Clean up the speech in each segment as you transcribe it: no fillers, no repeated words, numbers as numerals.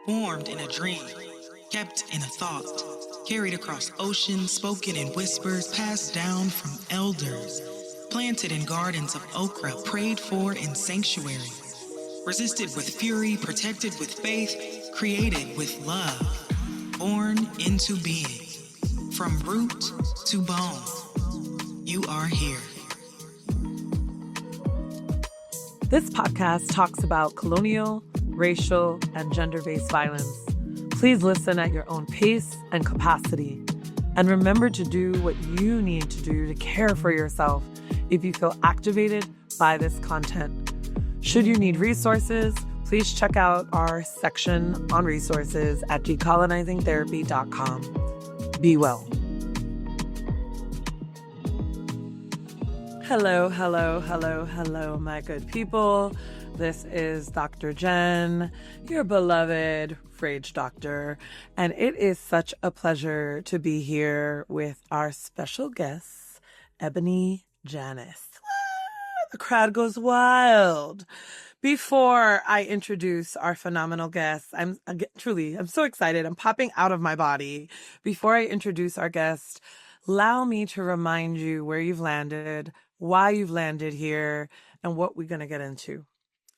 formed in a dream, kept in a thought, carried across oceans, spoken in whispers, passed down from elders, planted in gardens of okra, prayed for in sanctuary, resisted with fury, protected with faith, created with love, born into being, from root to bone. You are here. This podcast talks about colonial, racial, and gender-based violence. Please listen at your own pace and capacity. And remember to do what you need to do to care for yourself if you feel activated by this content. Should you need resources, please check out our section on resources at decolonizingtherapy.com. Be well. Hello, hello, hello, hello, my good people. This is Dr. Jenn, your beloved Rage Doctor, and it is such a pleasure to be here with our special guest, EbonyJanice. The crowd goes wild. Before I introduce our phenomenal guest, I'm so excited. I'm popping out of my body. Before I introduce our guest, allow me to remind you where you've landed, why you've landed here, and what we're going to get into.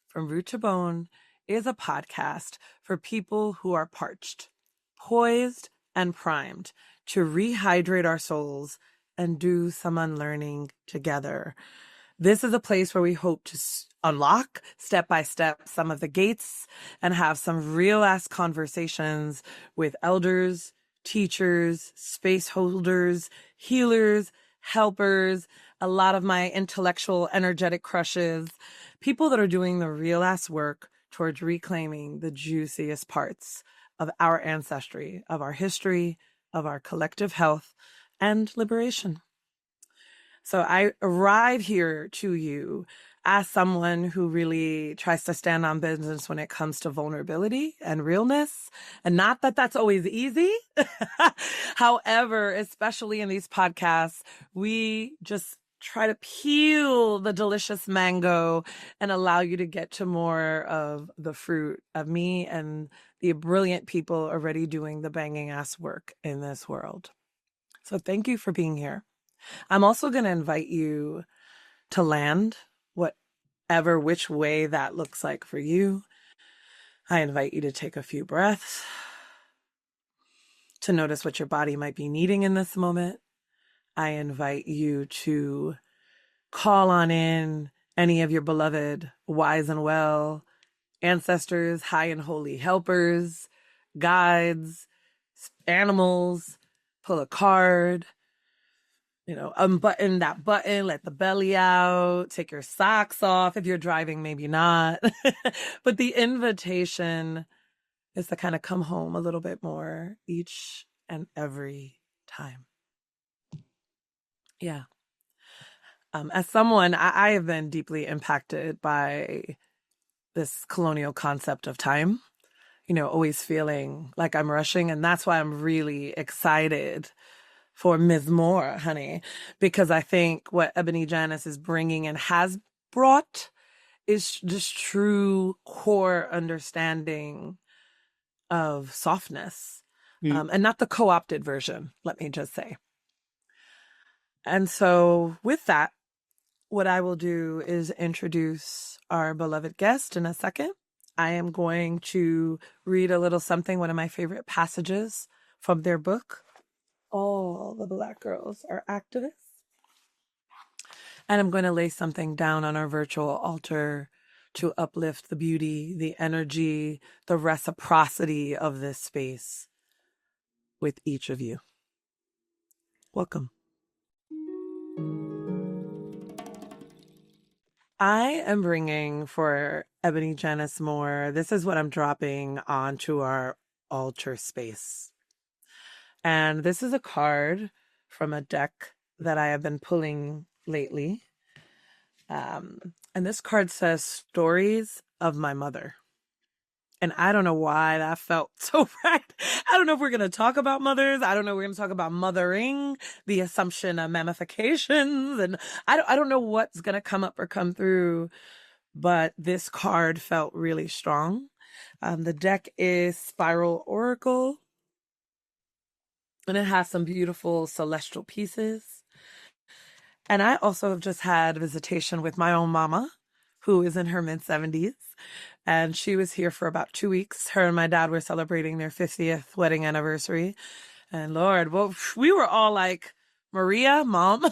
From Root to Bone is a podcast for people who are parched, poised, and primed to rehydrate our souls and do some unlearning together. This is a place where we hope to unlock step by step some of the gates and have some real ass conversations with elders, teachers, space holders, healers, helpers, a lot of my intellectual, energetic crushes, people that are doing the real ass work towards reclaiming the juiciest parts of our ancestry, of our history, of our collective health and liberation. So I arrive here to you as someone who really tries to stand on business when it comes to vulnerability and realness. And not that that's always easy. However, especially in these podcasts, we just try to peel the delicious mango and allow you to get to more of the fruit of me and the brilliant people already doing the banging ass work in this world. So thank you for being here. I'm also going to invite you to land which way that looks like for you. I invite you to take a few breaths, to notice what your body might be needing in this moment. I invite you to call on in any of your beloved wise and well ancestors, high and holy helpers, guides, animals, pull a card, unbutton that button, let the belly out, take your socks off. If you're driving, maybe not. But the invitation is to kind of come home a little bit more each and every time. Yeah. As someone, I have been deeply impacted by this colonial concept of time, always feeling like I'm rushing. And that's why I'm really excited for Ms. Moore, honey, because I think what EbonyJanice is bringing and has brought is just true core understanding of softness, and not the co-opted version, let me just say. And so with that, what I will do is introduce our beloved guest in a second. I am going to read a little something, one of my favorite passages from their book, All the Black Girls Are Activists. And I'm going to lay something down on our virtual altar to uplift the beauty, the energy, the reciprocity of this space with each of you. Welcome. I am bringing for EbonyJanice Moore, this is what I'm dropping onto our altar space. And this is a card from a deck that I have been pulling lately. And this card says, Stories of My Mother. And I don't know why that felt so right. I don't know if we're going to talk about mothers. I don't know if we're going to talk about mothering, the assumption of mamifications. And I don't know what's going to come up or come through. But this card felt really strong. The deck is Spiral Oracle, and it has some beautiful celestial pieces. And I also have just had visitation with my own mama, who is in her mid-70s. And she was here for about 2 weeks. Her and my dad were celebrating their 50th wedding anniversary. And Lord, well, we were all like, Maria, Mom,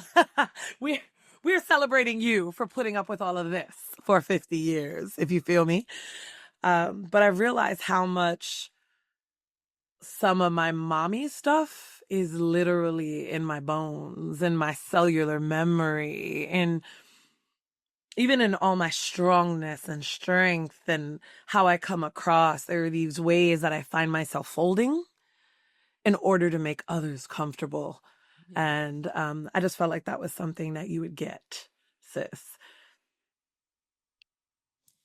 we're celebrating you for putting up with all of this for 50 years, if you feel me. But I realized how much some of my mommy stuff is literally in my bones, in my cellular memory, and even in all my strongness and strength and how I come across. There are these ways that I find myself folding in order to make others comfortable. And I just felt like that was something that you would get, sis.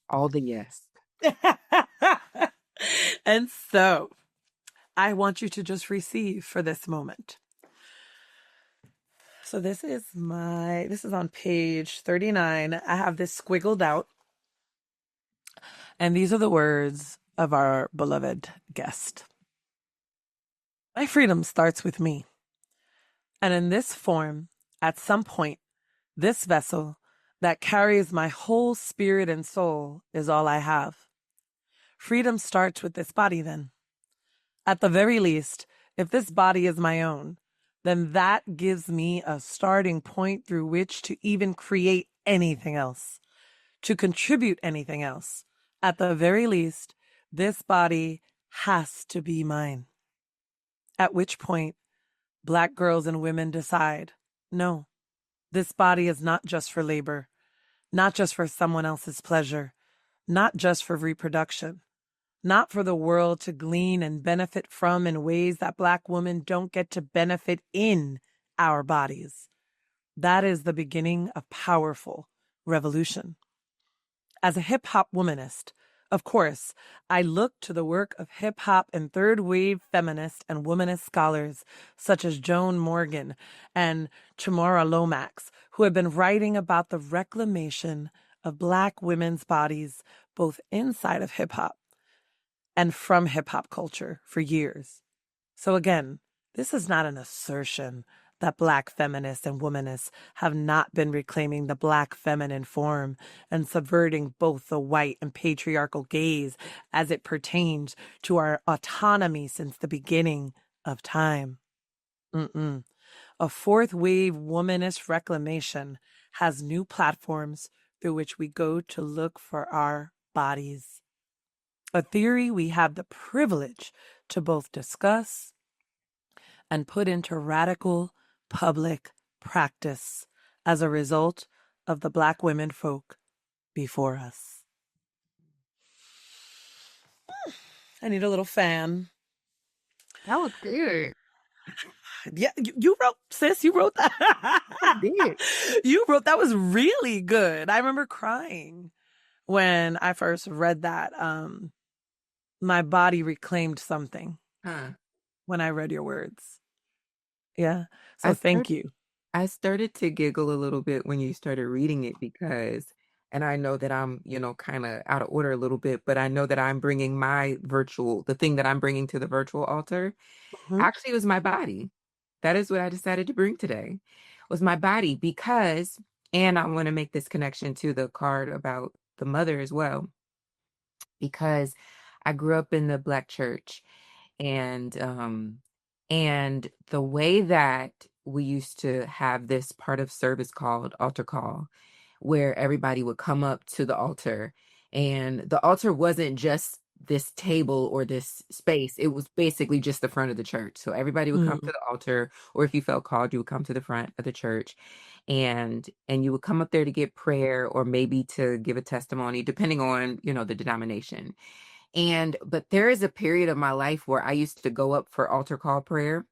All the yes. And so I want you to just receive for this moment. So this is on page 39. I have this squiggled out. And these are the words of our beloved guest. My freedom starts with me. And in this form, at some point, this vessel that carries my whole spirit and soul is all I have. Freedom starts with this body then. At the very least, if this body is my own, then that gives me a starting point through which to even create anything else, to contribute anything else. At the very least, this body has to be mine. At which point, Black girls and women decide, no, this body is not just for labor, not just for someone else's pleasure, not just for reproduction, not for the world to glean and benefit from in ways that Black women don't get to benefit in our bodies. That is the beginning of powerful revolution. As a hip hop womanist, of course, I look to the work of hip hop and third wave feminist and womanist scholars such as Joan Morgan and Tamara Lomax, who have been writing about the reclamation of Black women's bodies, both inside of hip hop and from hip hop culture for years. So again, this is not an assertion that Black feminists and womanists have not been reclaiming the Black feminine form and subverting both the white and patriarchal gaze as it pertains to our autonomy since the beginning of time. A fourth wave womanist reclamation has new platforms through which we go to look for our bodies. A theory we have the privilege to both discuss and put into radical public practice as a result of the Black women folk before us. I need a little fan. That was good. Yeah, you wrote, sis, you wrote that. I did. You wrote, that was really good. I remember crying when I first read that. My body reclaimed something when I read your words. Yeah. So thank you. I started to giggle a little bit when you started reading it because, and I know that I'm, kind of out of order a little bit, but I know that I'm bringing the thing that I'm bringing to the virtual altar, actually was my body. That is what I decided to bring today, was my body because, and I want to make this connection to the card about the mother as well, because I grew up in the Black church and the way that we used to have this part of service called altar call, where everybody would come up to the altar, and the altar wasn't just this table or this space. It was basically just the front of the church. So everybody would come to the altar, or if you felt called, you would come to the front of the church, and you would come up there to get prayer or maybe to give a testimony, depending on, the denomination. But there is a period of my life where I used to go up for altar call prayer,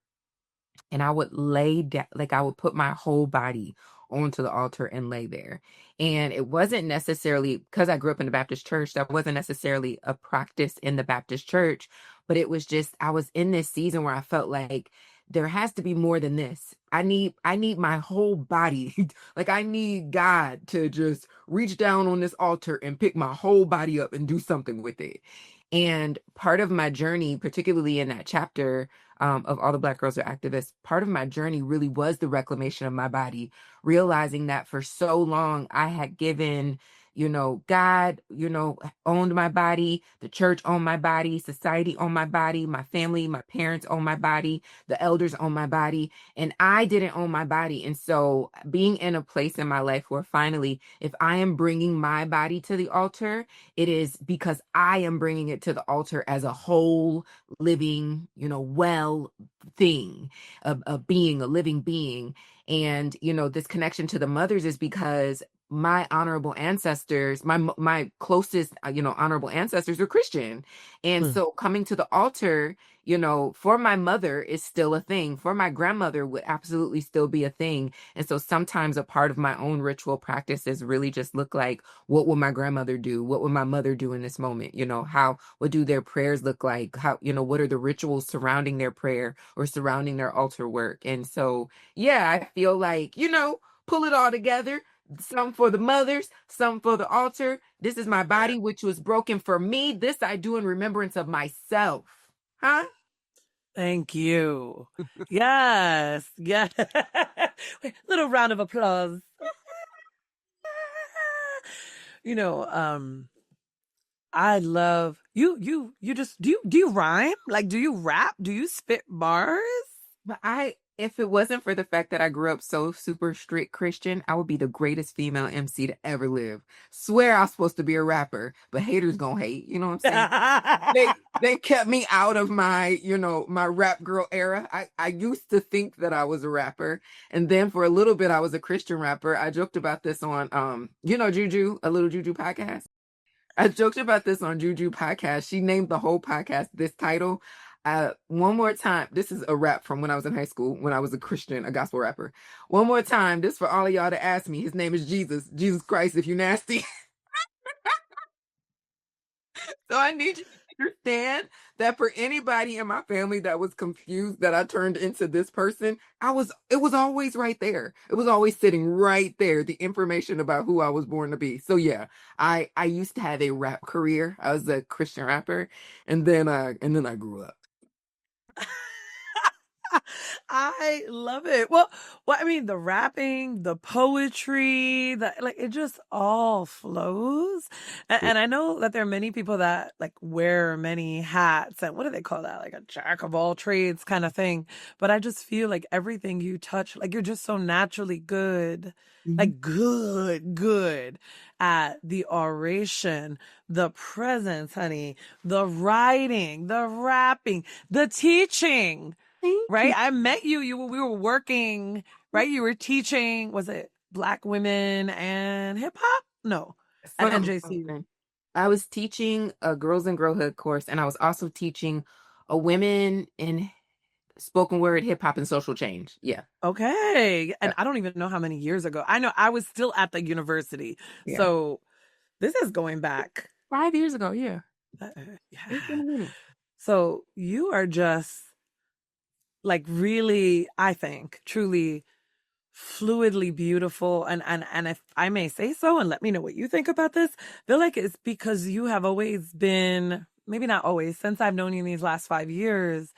and I would lay down, like I would put my whole body onto the altar and lay there. And it wasn't necessarily, because I grew up in the Baptist church, that wasn't necessarily a practice in the Baptist church, but it was just, I was in this season where I felt like there has to be more than this. I need my whole body. Like I need God to just reach down on this altar and pick my whole body up and do something with it. And part of my journey, particularly in that chapter of All the Black Girls Are Activists, part of my journey really was the reclamation of my body, realizing that for so long I had given, God, owned my body, the church owned my body, society owned my body, my family, my parents owned my body, the elders owned my body, and I didn't own my body. And so being in a place in my life where finally, if I am bringing my body to the altar, it is because I am bringing it to the altar as a whole living, well thing, a being, a living being. And, this connection to the mothers is because my honorable ancestors, my closest, honorable ancestors are Christian. And Mm. so coming to the altar, for my mother is still a thing. For my grandmother would absolutely still be a thing. And so sometimes a part of my own ritual practices really just look like, what will my grandmother do? What would my mother do in this moment? What do their prayers look like? How, what are the rituals surrounding their prayer or surrounding their altar work? And so, yeah, I feel like, pull it all together. Some for the mothers, some for the altar. This is my body, which was broken for me. This I do in remembrance of myself. Huh? Thank you. Yes. Yeah. Wait, little round of applause. You know, I love you just do you rhyme? Like, do you rap? Do you spit bars? But if it wasn't for the fact that I grew up so super strict Christian, I would be the greatest female MC to ever live. Swear I was supposed to be a rapper, but haters gonna hate. You know what I'm saying? They kept me out of my, my rap girl era. I used to think that I was a rapper. And then for a little bit I was a Christian rapper. I joked about this on Juju, a little Juju podcast. I joked about this on Juju podcast. She named the whole podcast this title. One more time. This is a rap from when I was in high school, when I was a Christian, a gospel rapper. One more time. This for all of y'all to ask me. His name is Jesus. Jesus Christ, if you nasty. So I need you to understand that for anybody in my family that was confused that I turned into this person, it was always right there. It was always sitting right there, the information about who I was born to be. So yeah, I used to have a rap career. I was a Christian rapper, and then I grew up. I love it. Well, I mean, the rapping, the poetry, it just all flows. And I know that there are many people that like wear many hats, and what do they call that? Like a jack of all trades kind of thing. But I just feel like everything you touch, like you're just so naturally good, Mhm. like good at the oration, the presence, honey, the writing, the rapping, the teaching. Thank Right? you. I met you. We were working, right? You were teaching, was it Black women and hip hop? No, at NJC. Something. I was teaching a girls and girlhood course, and I was also teaching a women in spoken word, hip hop, and social change. Yeah. Okay. And Yeah. I don't even know how many years ago. I know I was still at the university. Yeah. So this is going back. 5 years ago. Yeah. It's been Yeah. a minute. So you are just like really, I think, truly fluidly beautiful, and if I may say so, and let me know what you think about this, I feel like it's because you have always been, maybe not always, since I've known you in these last 5 years,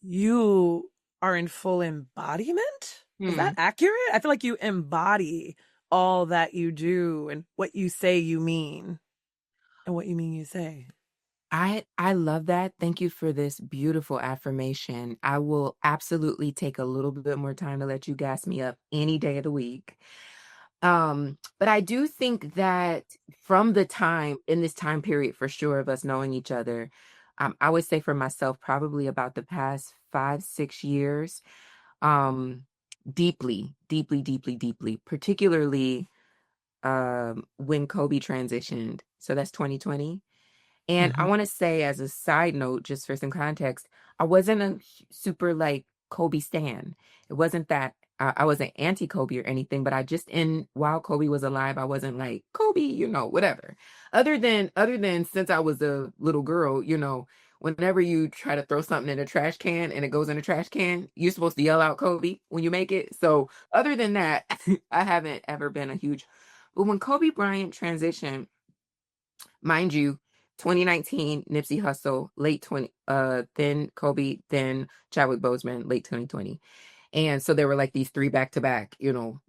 you are in full embodiment. Is that accurate? I feel like you embody all that you do, and what you say you mean, and what you mean you say. I love that. Thank you for this beautiful affirmation. I will absolutely take a little bit more time to let you gas me up any day of the week. But I do think that from in this time period for sure of us knowing each other, I would say for myself, probably about the past 5, 6 years, um, deeply, deeply, deeply, deeply, particularly when Kobe transitioned. So that's 2020. And I Mhm. want to say, as a side note, just for some context, I wasn't a super like Kobe stan. It wasn't that I wasn't anti Kobe or anything, but I just while Kobe was alive, I wasn't like Kobe, whatever. Other than since I was a little girl, whenever you try to throw something in a trash can and it goes in a trash can, you're supposed to yell out Kobe when you make it. So other than that, I haven't ever been a huge. But when Kobe Bryant transitioned, mind you, 2019, Nipsey Hussle, late 20, then Kobe, then Chadwick Boseman, late 2020. And so there were like these three back-to-back,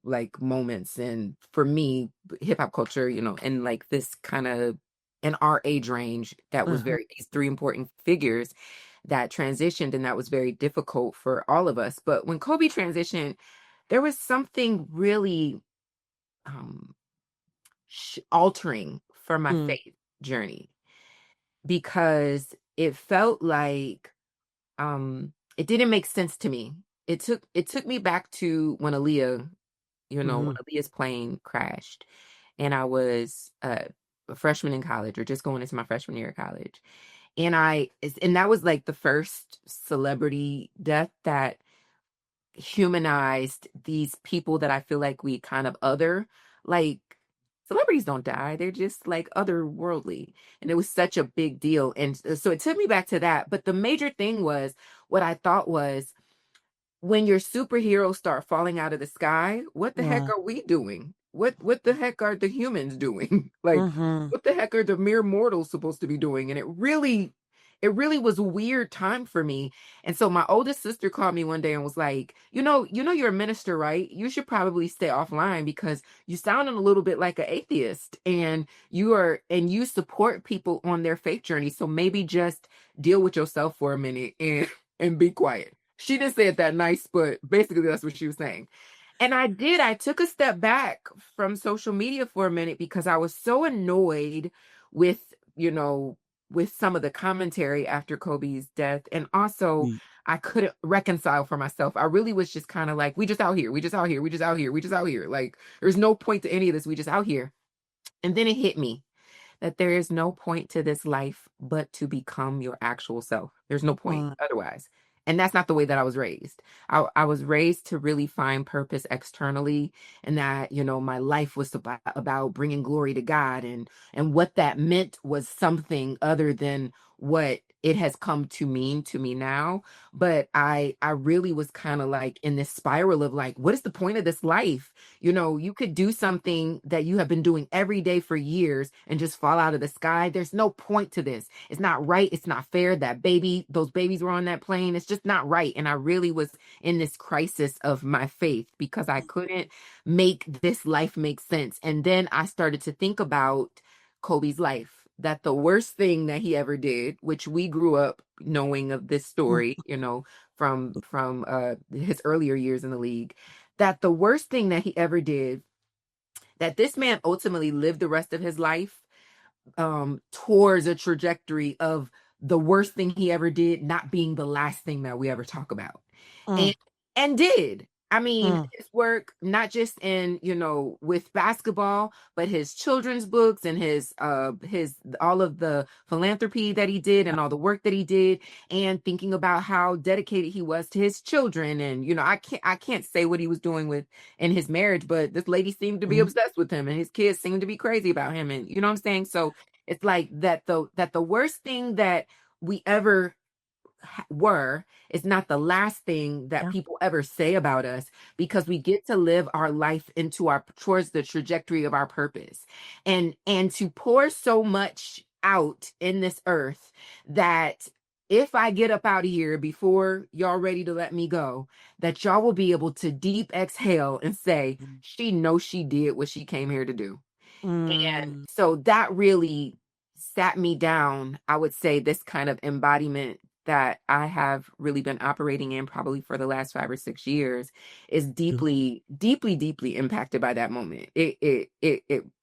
like moments. And for me, hip hop culture, and like this kind of in our age range, that was these three important figures that transitioned, and that was very difficult for all of us. But when Kobe transitioned, there was something really altering for my faith journey, because it felt like it didn't make sense to me. It took me back to when when Aaliyah's plane crashed, and I was a freshman in college, or just going into my freshman year of college. And that was like the first celebrity death that humanized these people that I feel like we kind of like. Celebrities don't die. They're just like otherworldly. And it was such a big deal. And so it took me back to that. But the major thing was, what I thought was, when your superheroes start falling out of the sky, what the heck are we doing? What the heck are the humans doing? Like, what the heck are the mere mortals supposed to be doing? And it really was a weird time for me. And so my oldest sister called me one day and was like, you're a minister, right? You should probably stay offline, because you sounded a little bit like an atheist, and you support people on their faith journey. So maybe just deal with yourself for a minute and be quiet. She didn't say it that nice, but basically that's what she was saying. And I did. I took a step back from social media for a minute, because I was so annoyed with, with some of the commentary after Kobe's death. And also, I couldn't reconcile for myself. I really was just kind of like, we just out here. We just out here. We just out here. We just out here. Like, there's no point to any of this. We just out here. And then it hit me that there is no point to this life but to become your actual self. There's no point otherwise. And that's not the way that I was raised. I was raised to really find purpose externally, and that, my life was about bringing glory to God. And what that meant was something other than what it has come to mean to me now. But I really was kind of like in this spiral of like, what is the point of this life? You could do something that you have been doing every day for years and just fall out of the sky. There's no point to this. It's not right. It's not fair. Those babies were on that plane. It's just not right. And I really was in this crisis of my faith, because I couldn't make this life make sense. And then I started to think about Kobe's life, that the worst thing that he ever did, which we grew up knowing of this story, from his earlier years in the league, that the worst thing that he ever did, that this man ultimately lived the rest of his life towards a trajectory of the worst thing he ever did not being the last thing that we ever talk about. And did. I mean, his work, not just in, with basketball, but his children's books and his all of the philanthropy that he did and all the work that he did, and thinking about how dedicated he was to his children. And, I can't say what he was doing in his marriage, but this lady seemed to be obsessed with him, and his kids seemed to be crazy about him. And you know what I'm saying? So it's like that the worst thing that we ever is not the last thing that people ever say about us, because we get to live our life towards the trajectory of our purpose, and to pour so much out in this earth that if I get up out of here before y'all ready to let me go, that y'all will be able to deep exhale and say, she knows she did what she came here to do. And so that really sat me down. I would say this kind of embodiment that I have really been operating in probably for the last 5 or 6 years is deeply, deeply, deeply impacted by that moment. It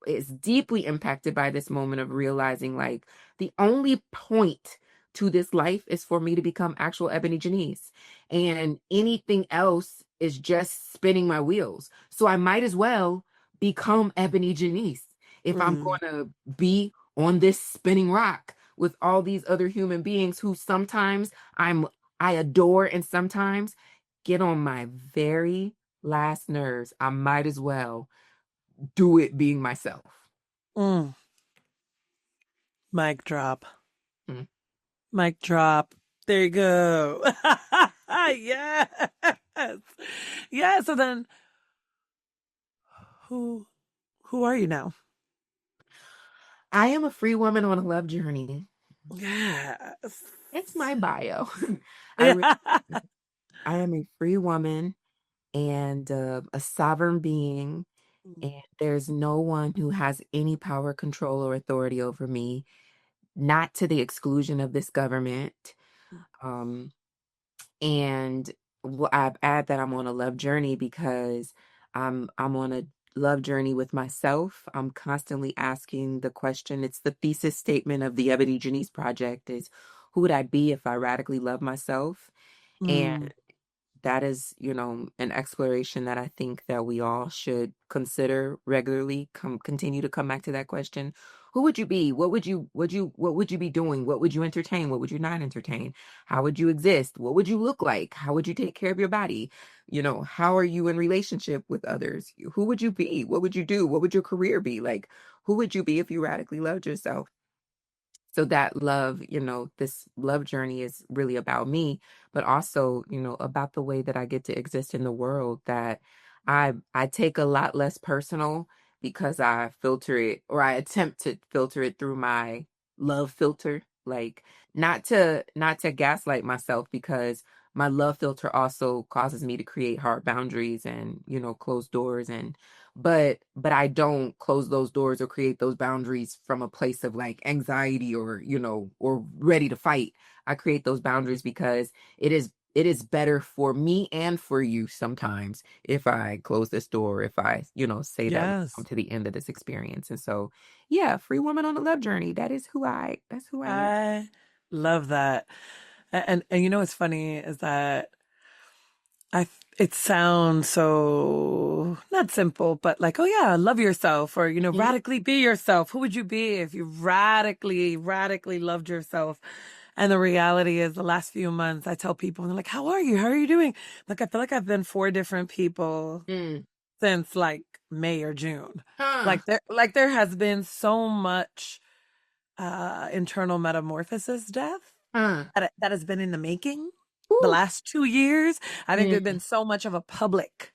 is deeply impacted by this moment of realizing, like, the only point to this life is for me to become actual EbonyJanice, and anything else is just spinning my wheels. So I might as well become EbonyJanice if I'm going to be on this spinning rock with all these other human beings who sometimes I adore, and sometimes get on my very last nerves. I might as well do it being myself. Mic drop. Mm. Mic drop. There you go. Yes. Yeah. So then, who are you now? I am a free woman on a love journey. Yes. It's my bio. I re- Yeah. I am a free woman and a sovereign being, and there's no one who has any power, control, or authority over me, not to the exclusion of this government. Um, and I've add that I'm on a love journey because I'm on a love journey with myself. I'm constantly asking the question. It's the thesis statement of the EbonyJanice Project: is who would I be if I radically love myself? And Mm. that is, an exploration that I think that we all should consider regularly. Continue to come back to that question. Who would you be? What would you be doing? What would you entertain? What would you not entertain? How would you exist? What would you look like? How would you take care of your body? How are you in relationship with others? Who would you be? What would you do? What would your career be? Like, who would you be if you radically loved yourself? So that love, this love journey is really about me, but also, about the way that I get to exist in the world, that I take a lot less personal because I filter it, or I attempt to filter it through my love filter. Like, not to gaslight myself, because my love filter also causes me to create hard boundaries and, close doors, and but I don't close those doors or create those boundaries from a place of like anxiety, or ready to fight. I create those boundaries because it is better for me and for you sometimes if I close this door, if I, say that we come Yes. to the end of this experience. And so, yeah, free woman on a love journey. That's who I am. I love that. And you know what's funny is that it sounds so not simple, but like, oh yeah, love yourself, or Mhm. radically be yourself. Who would you be if you radically loved yourself? And the reality is, the last few months, I tell people, and they're like, "How are you? How are you doing?" Like, I feel like I've been four different people Mm. since like May or June. Huh. Like there has been so much internal metamorphosis, death Huh. that has been in the making. The Ooh. last 2 years, I think there's Mm. been so much of a public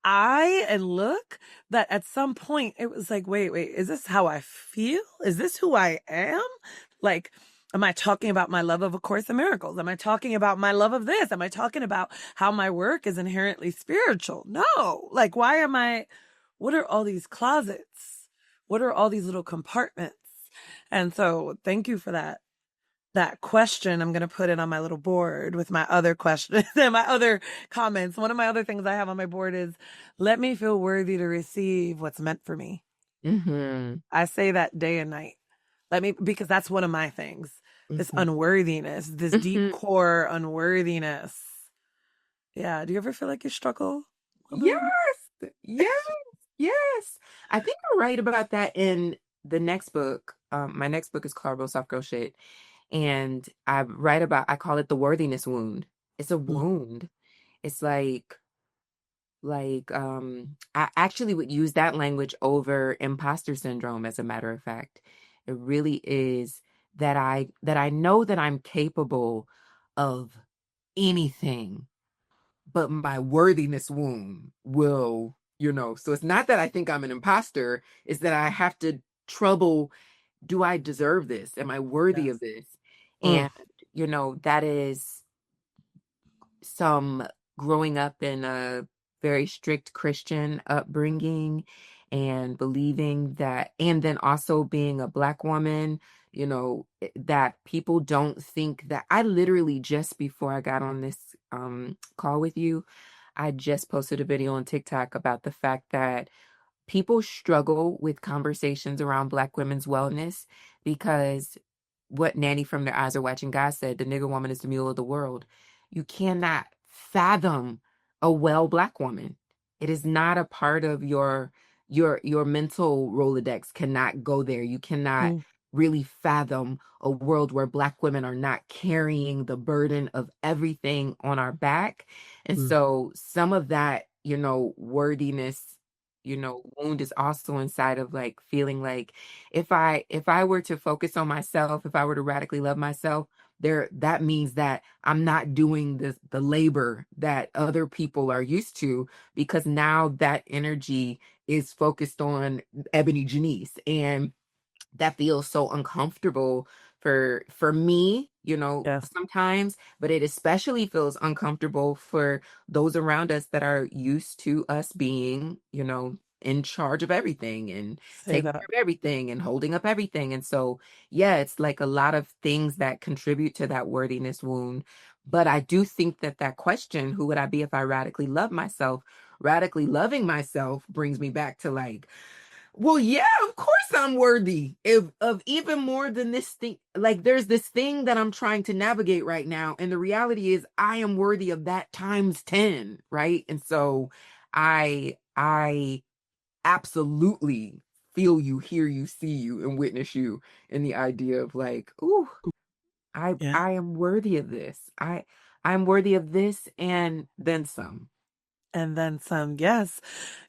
eye and look that at some point it was like, wait, is this how I feel? Is this who I am? Like, am I talking about my love of A Course in Miracles? Am I talking about my love of this? Am I talking about how my work is inherently spiritual? No. Like, what are all these closets? What are all these little compartments? And so thank you for that question. I'm going to put it on my little board with my other questions and my other comments. One of my other things I have on my board is, let me feel worthy to receive what's meant for me. Mhm. I say that day and night. Because that's one of my things. This Mhm. unworthiness, this deep Mhm. core unworthiness. Yeah. Do you ever feel like you struggle with Yes. them? Yes. Yes. I think I write about that in the next book. My next book is called Real Soft Girl Shit. And I call it the worthiness wound. It's a Mm. wound. It's I actually would use that language over imposter syndrome, as a matter of fact. It really is that I know that I'm capable of anything, but my worthiness wound will, so it's not that I think I'm an imposter, it's that I have to trouble, do I deserve this? Am I worthy of Yes. this? Mm. And, that is some growing up in a very strict Christian upbringing, and believing that, and then also being a Black woman, that people don't think that I literally, just before I got on this call with you, I just posted a video on TikTok about the fact that people struggle with conversations around Black women's wellness, because what Nanny from Their Eyes Are Watching God said, the nigger woman is the mule of the world. You cannot fathom a well Black woman. It is not a part of your mental Rolodex, cannot go there. You cannot Mm. really fathom a world where Black women are not carrying the burden of everything on our back. And Mm. so some of that, worthiness, wound is also inside of like feeling like, if I were to focus on myself, if I were to radically love myself, that means that I'm not doing the labor that other people are used to, because now that energy is focused on EbonyJanice. And that feels so uncomfortable for me, Yes. sometimes, but it especially feels uncomfortable for those around us that are used to us being, in charge of everything and Say taking that. care of everything and holding up everything. And so, yeah, it's like a lot of things that contribute to that worthiness wound. But I do think that question, who would I be if I radically love myself? Radically loving myself brings me back to like, well, yeah, of course I'm worthy of even more than this thing. Like there's this thing that I'm trying to navigate right now. And the reality is I am worthy of that times 10, right? And so I absolutely feel you, hear you, see you, and witness you in the idea of like, ooh, Yeah. I am worthy of this. I'm worthy of this and then some. And then some. Yes.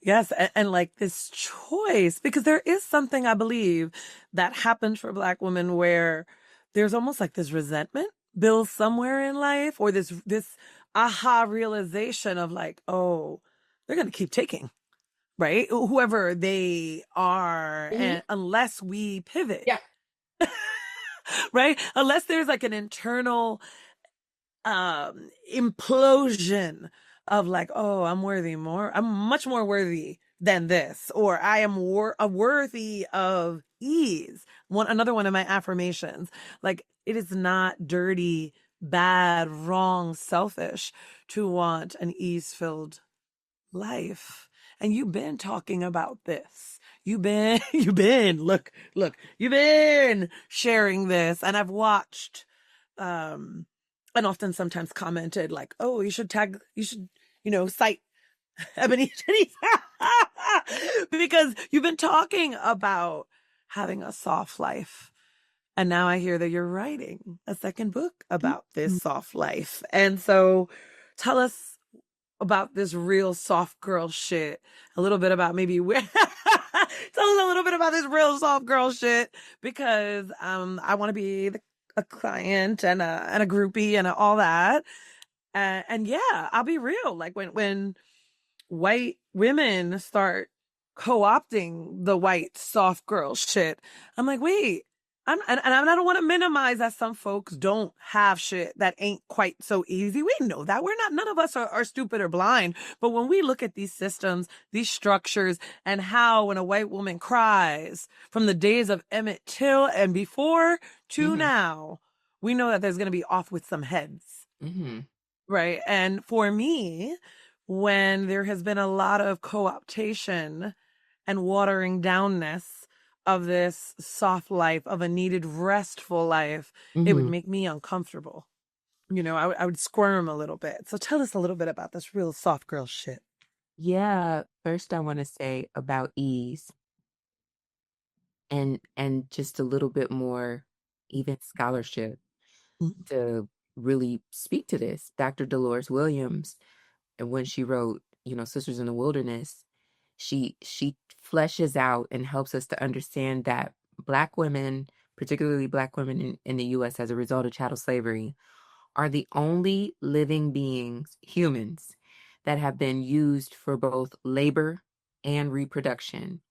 Yes. And like this choice, because there is something I believe that happens for Black women where there's almost like this resentment built somewhere in life, or this aha realization of like, oh, they're going to keep taking, right? Whoever they are. Mhm. And unless we pivot, Yeah. right? Unless there's like an internal implosion of like, oh, I'm much more worthy than this, or I am worthy of ease. Another one of my affirmations, like, it is not dirty, bad, wrong, selfish to want an ease-filled life. And you've been talking about this. You've been you've been sharing this, and I've watched and often sometimes commented like, oh, you should, cite EbonyJanice because you've been talking about having a soft life. And now I hear that you're writing a second book about this soft life. And so tell us about this real soft girl shit. A little bit about maybe where tell us a little bit about this real soft girl shit, because I want to be a client and a groupie and all that. And yeah, I'll be real. Like when white women start co-opting the white soft girl shit, I'm like, wait, and I don't want to minimize that some folks don't have shit that ain't quite so easy. We know that. None of us are stupid or blind. But when we look at these systems, these structures, and how when a white woman cries from the days of Emmett Till and before to Hmm. now, we know that there's going to be off with some heads. Hmm. Right. And for me, when there has been a lot of co-optation and watering downness of this soft life, of a needed restful life, it would Hmm. make me uncomfortable. I would squirm a little bit. So tell us a little bit about this real soft girl shit. Yeah, first I want to say about ease and just a little bit more even scholarship Mm. to really speak to this. Dr. Dolores Williams, and when she wrote, Sisters in the Wilderness, she fleshes out and helps us to understand that Black women, particularly Black women in the US as a result of chattel slavery, are the only living beings, humans, that have been used for both labor and reproduction,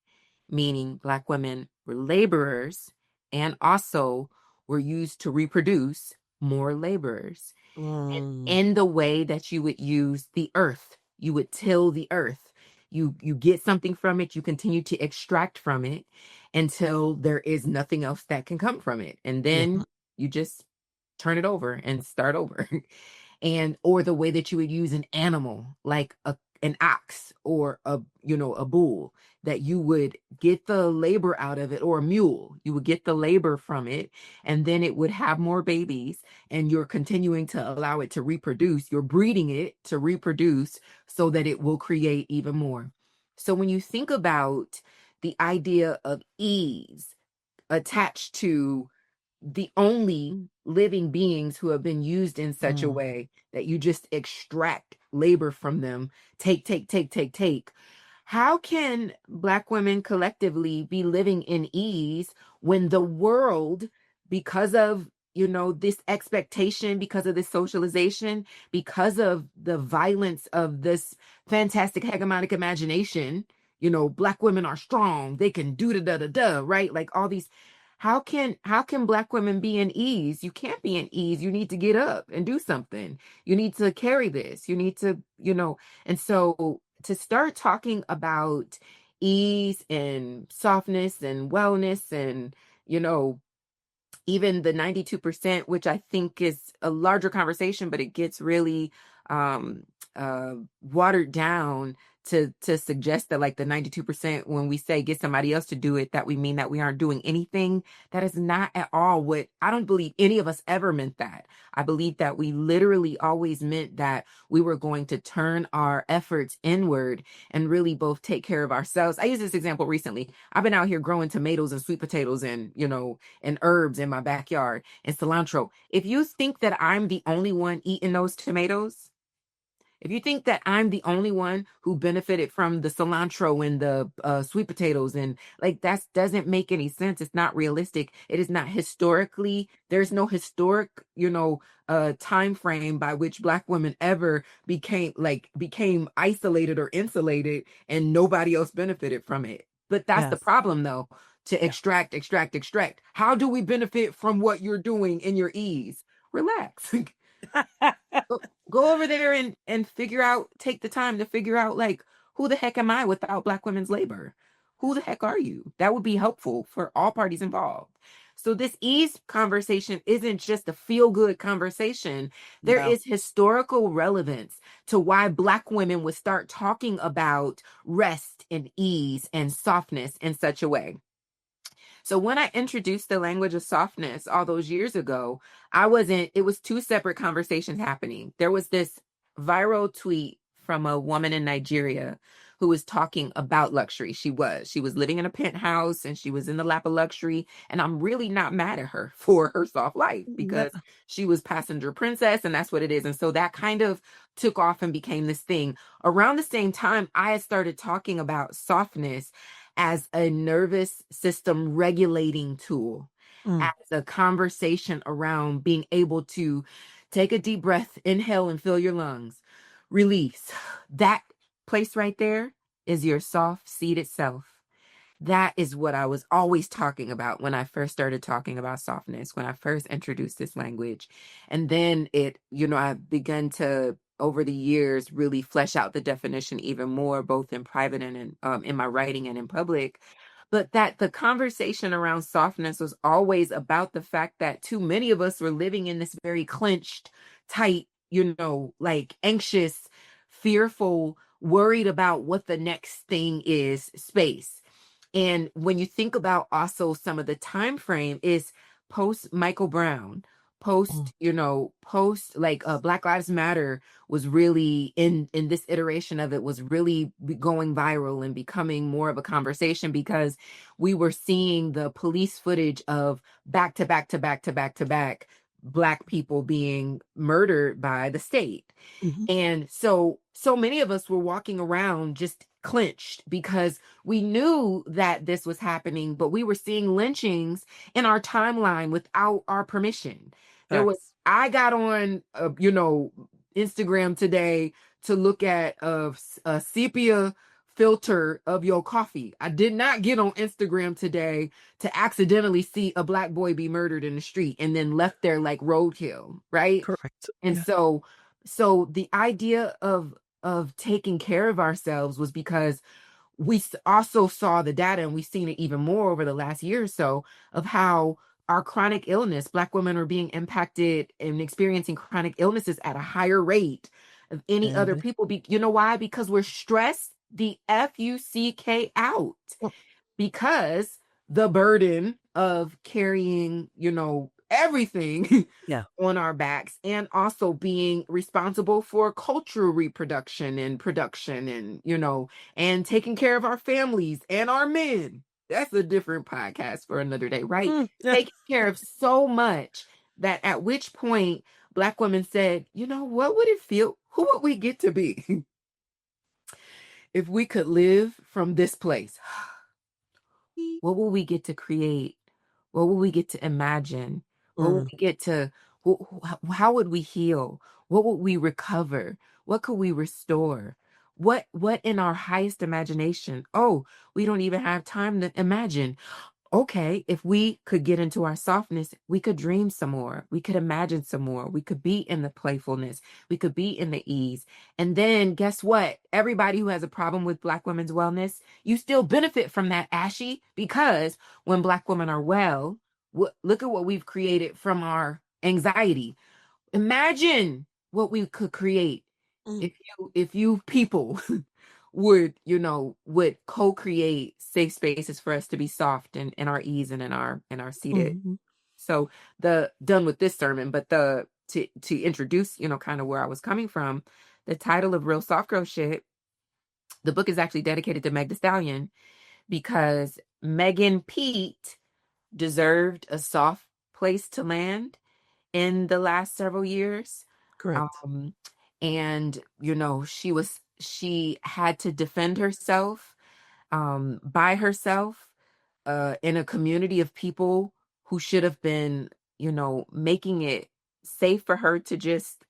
meaning Black women were laborers and also were used to reproduce more laborers. And Mm. in the way that you would use the earth, you would till the earth. You get something from it, you continue to extract from it until there is nothing else that can come from it. And Mhm. then you just turn it over and start over. And or the way that you would use an animal like an ox or a bull, that you would get the labor out of it, or a mule, you would get the labor from it, and then it would have more babies, and you're continuing to allow it to reproduce, you're breeding it to reproduce so that it will create even more. So when you think about the idea of ease attached to the only living beings who have been used in such a Mm. way that you just extract labor from them, take. How can Black women collectively be living in ease when the world, because of, this expectation, because of this socialization, because of the violence of this fantastic hegemonic imagination, Black women are strong, they can do da da da da, right? Like all these. how can Black women be in ease? You can't be in ease. You need to get up and do something. You need to carry this. You need to, and so to start talking about ease and softness and wellness and, you know, even the 92%, which I think is a larger conversation, but it gets really um, watered down to suggest that like the 92%, when we say get somebody else to do it, that we mean that we aren't doing anything. That is not at all what, I don't believe any of us ever meant that. I believe that we literally always meant that we were going to turn our efforts inward and really both take care of ourselves. I used this example recently. I've been out here growing tomatoes and sweet potatoes and, and herbs in my backyard and cilantro. If you think that I'm the only one eating those tomatoes, if you think that I'm the only one who benefited from the cilantro and the sweet potatoes, and like that doesn't make any sense. It's not realistic. It is not historically. There's no historic, time frame by which Black women ever became isolated or insulated, and nobody else benefited from it. But that's the Yes. problem, though. To Yeah. extract. How do we benefit from what you're doing in your ease? Relax. Go over there and take the time to figure out, like, who the heck am I without Black women's labor? Who the heck are you? That would be helpful for all parties involved. So this ease conversation isn't just a feel-good conversation. There No. is historical relevance to why Black women would start talking about rest and ease and softness in such a way. So when I introduced the language of softness all those years ago, it was two separate conversations happening. There was this viral tweet from a woman in Nigeria who was talking about luxury. She was living in a penthouse and she was in the lap of luxury. And I'm really not mad at her for her soft life, No. because she was passenger princess and that's what it is. And so that kind of took off and became this thing. Around the same time, I had started talking about softness as a nervous system regulating tool, Mm. as a conversation around being able to take a deep breath, inhale and fill your lungs, release. That place right there is your soft seated self. That is what I was always talking about when I first started talking about softness, when I first introduced this language. And then I've begun to, over the years, really flesh out the definition even more, both in private and in my writing and in public. But that the conversation around softness was always about the fact that too many of us were living in this very clenched, tight, like anxious, fearful, worried about what the next thing is space. And when you think about also some of the time frame is post Michael Brown, Mm. post like Black Lives Matter was really in this iteration of it was really going viral and becoming more of a conversation, because we were seeing the police footage of back to back to back to back to back Black people being murdered by the state. Mhm. And so many of us were walking around just clenched because we knew that this was happening, but we were seeing lynchings in our timeline without our permission. Facts. I got on, Instagram today to look at a sepia filter of your coffee. I did not get on Instagram today to accidentally see a Black boy be murdered in the street and then left there like roadkill, right? Correct. And Yeah. so the idea of taking care of ourselves was because also saw the data, and we've seen it even more over the last year or so, of how our chronic illness, Black women are being impacted and experiencing chronic illnesses at a higher rate of any other Baby. people. You know why? Because we're stressed the fuck out, Mm. because the burden of carrying, everything Yeah. on our backs, and also being responsible for cultural reproduction and production, and and taking care of our families and our men. That's a different podcast for another day, right? Yeah. Taking care of so much that at which point Black women said, what would it feel? Who would we get to be if we could live from this place? What will we get to create? What will we get to imagine? What will Mm. we get to, how would we heal? What would we recover? What could we restore? What in our highest imagination? Oh, we don't even have time to imagine. okay, if we could get into our softness, we could dream some more. We could imagine some more. We could be in the playfulness. We could be in the ease. And then guess what? Everybody who has a problem with Black women's wellness, you still benefit from that, Ashy, because when Black women are well, look at what we've created from our anxiety. Imagine what we could create if you people would co-create safe spaces for us to be soft and in our ease and in our seated. Mm-hmm. So the done with this sermon, but to introduce, kind of where I was coming from, the title of Real Soft Girl Shit, the book is actually dedicated to Meg Thee Stallion because Megan Pete deserved a soft place to land in the last several years. Correct. And she had to defend herself by herself in a community of people who should have been, making it safe for her to just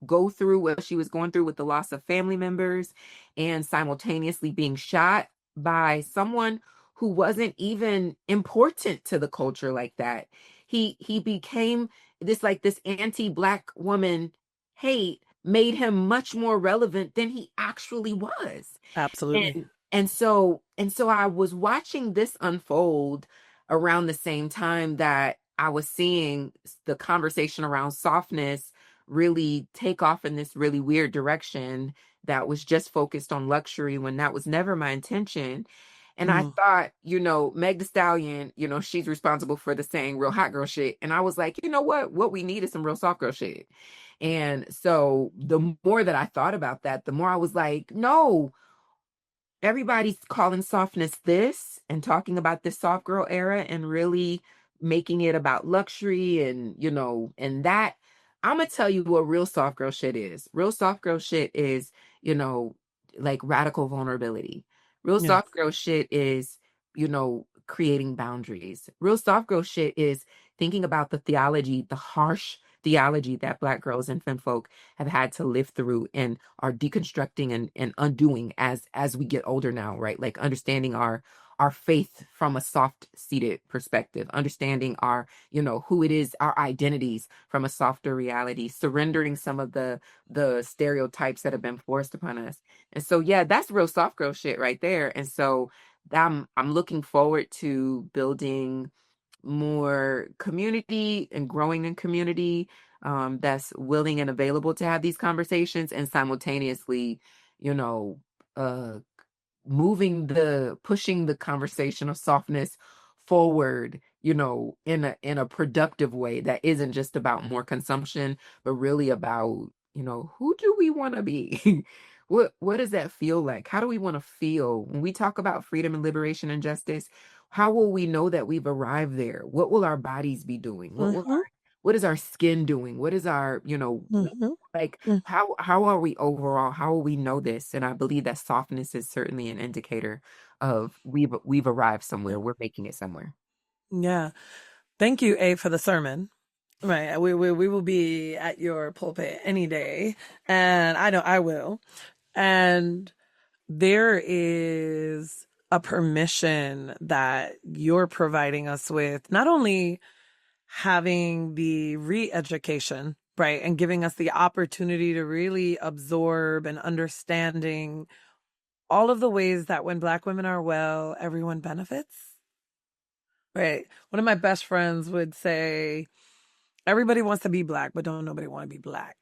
go through what she was going through with the loss of family members and simultaneously being shot by someone who wasn't even important to the culture like that. He became this anti-Black woman hate made him much more relevant than he actually was. Absolutely. And so I was watching this unfold around the same time that I was seeing the conversation around softness really take off in this really weird direction that was just focused on luxury when that was never my intention. And I thought, Meg Thee Stallion, she's responsible for the saying real hot girl shit. And I was like, you know what we need is some real soft girl shit. And so the more that I thought about that, the more I was like, no, everybody's calling softness this and talking about this soft girl era and really making it about luxury and that. I'm gonna tell you what real soft girl shit is. Real soft girl shit is, like radical vulnerability. Real Yes. soft girl shit is, creating boundaries. Real soft girl shit is thinking about the theology, the harsh theology that Black girls and femfolk have had to live through and are deconstructing and undoing as we get older now, right? Like understanding our faith from a soft seated perspective, understanding our, who it is, our identities from a softer reality, surrendering some of the stereotypes that have been forced upon us. And so, yeah, that's real soft girl shit right there. And so I'm looking forward to building more community and growing in community that's willing and available to have these conversations and simultaneously, uh, pushing the conversation of softness forward, in a productive way that isn't just about more consumption, but really about, who do we want to be? What does that feel like? How do we want to feel when we talk about freedom and liberation and justice? How will we know that we've arrived there? What will our bodies be doing? What is our skin doing? What is our, like how are we overall? How will we know this? And I believe that softness is certainly an indicator of we've arrived somewhere. We're making it somewhere. Yeah. Thank you, A, for the sermon. Right. We will be at your pulpit any day. And I know I will. And there is a permission that you're providing us with, not only having the re-education, right, and giving us the opportunity to really absorb and understanding all of the ways that when Black women are well, everyone benefits. Right. One of my best friends would say, everybody wants to be Black, but don't nobody want to be Black.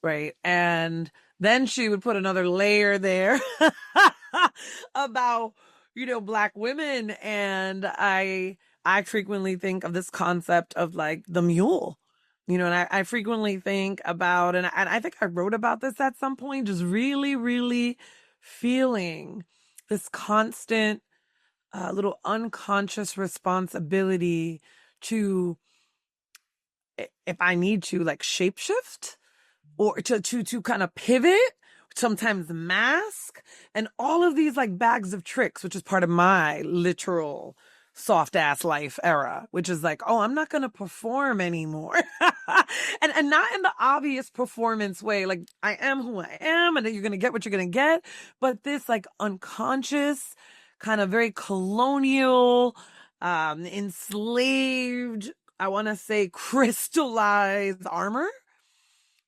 Right. And then she would put another layer there about, Black women. And I frequently think of this concept of like the mule, and I frequently think about, and I think I wrote about this at some point, just really, really feeling this constant little unconscious responsibility to, if I need to, like shapeshift or to kind of pivot, sometimes mask, and all of these like bags of tricks, which is part of my literal soft ass life era, which is like, oh, I'm not going to perform anymore. and not in the obvious performance way, like I am who I am and then you're going to get what you're going to get, but this like unconscious kind of very colonial, enslaved, I want to say crystallized armor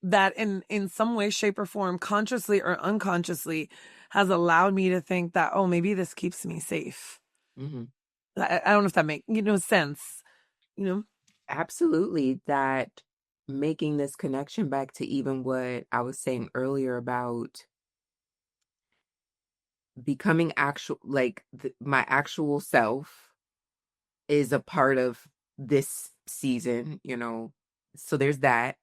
that in some way, shape, or form, consciously or unconsciously, has allowed me to think that, oh, maybe this keeps me safe. Mhm. I don't know if that makes, sense, Absolutely. That making this connection back to even what I was saying earlier about becoming actual, like my actual self is a part of this season, so there's that.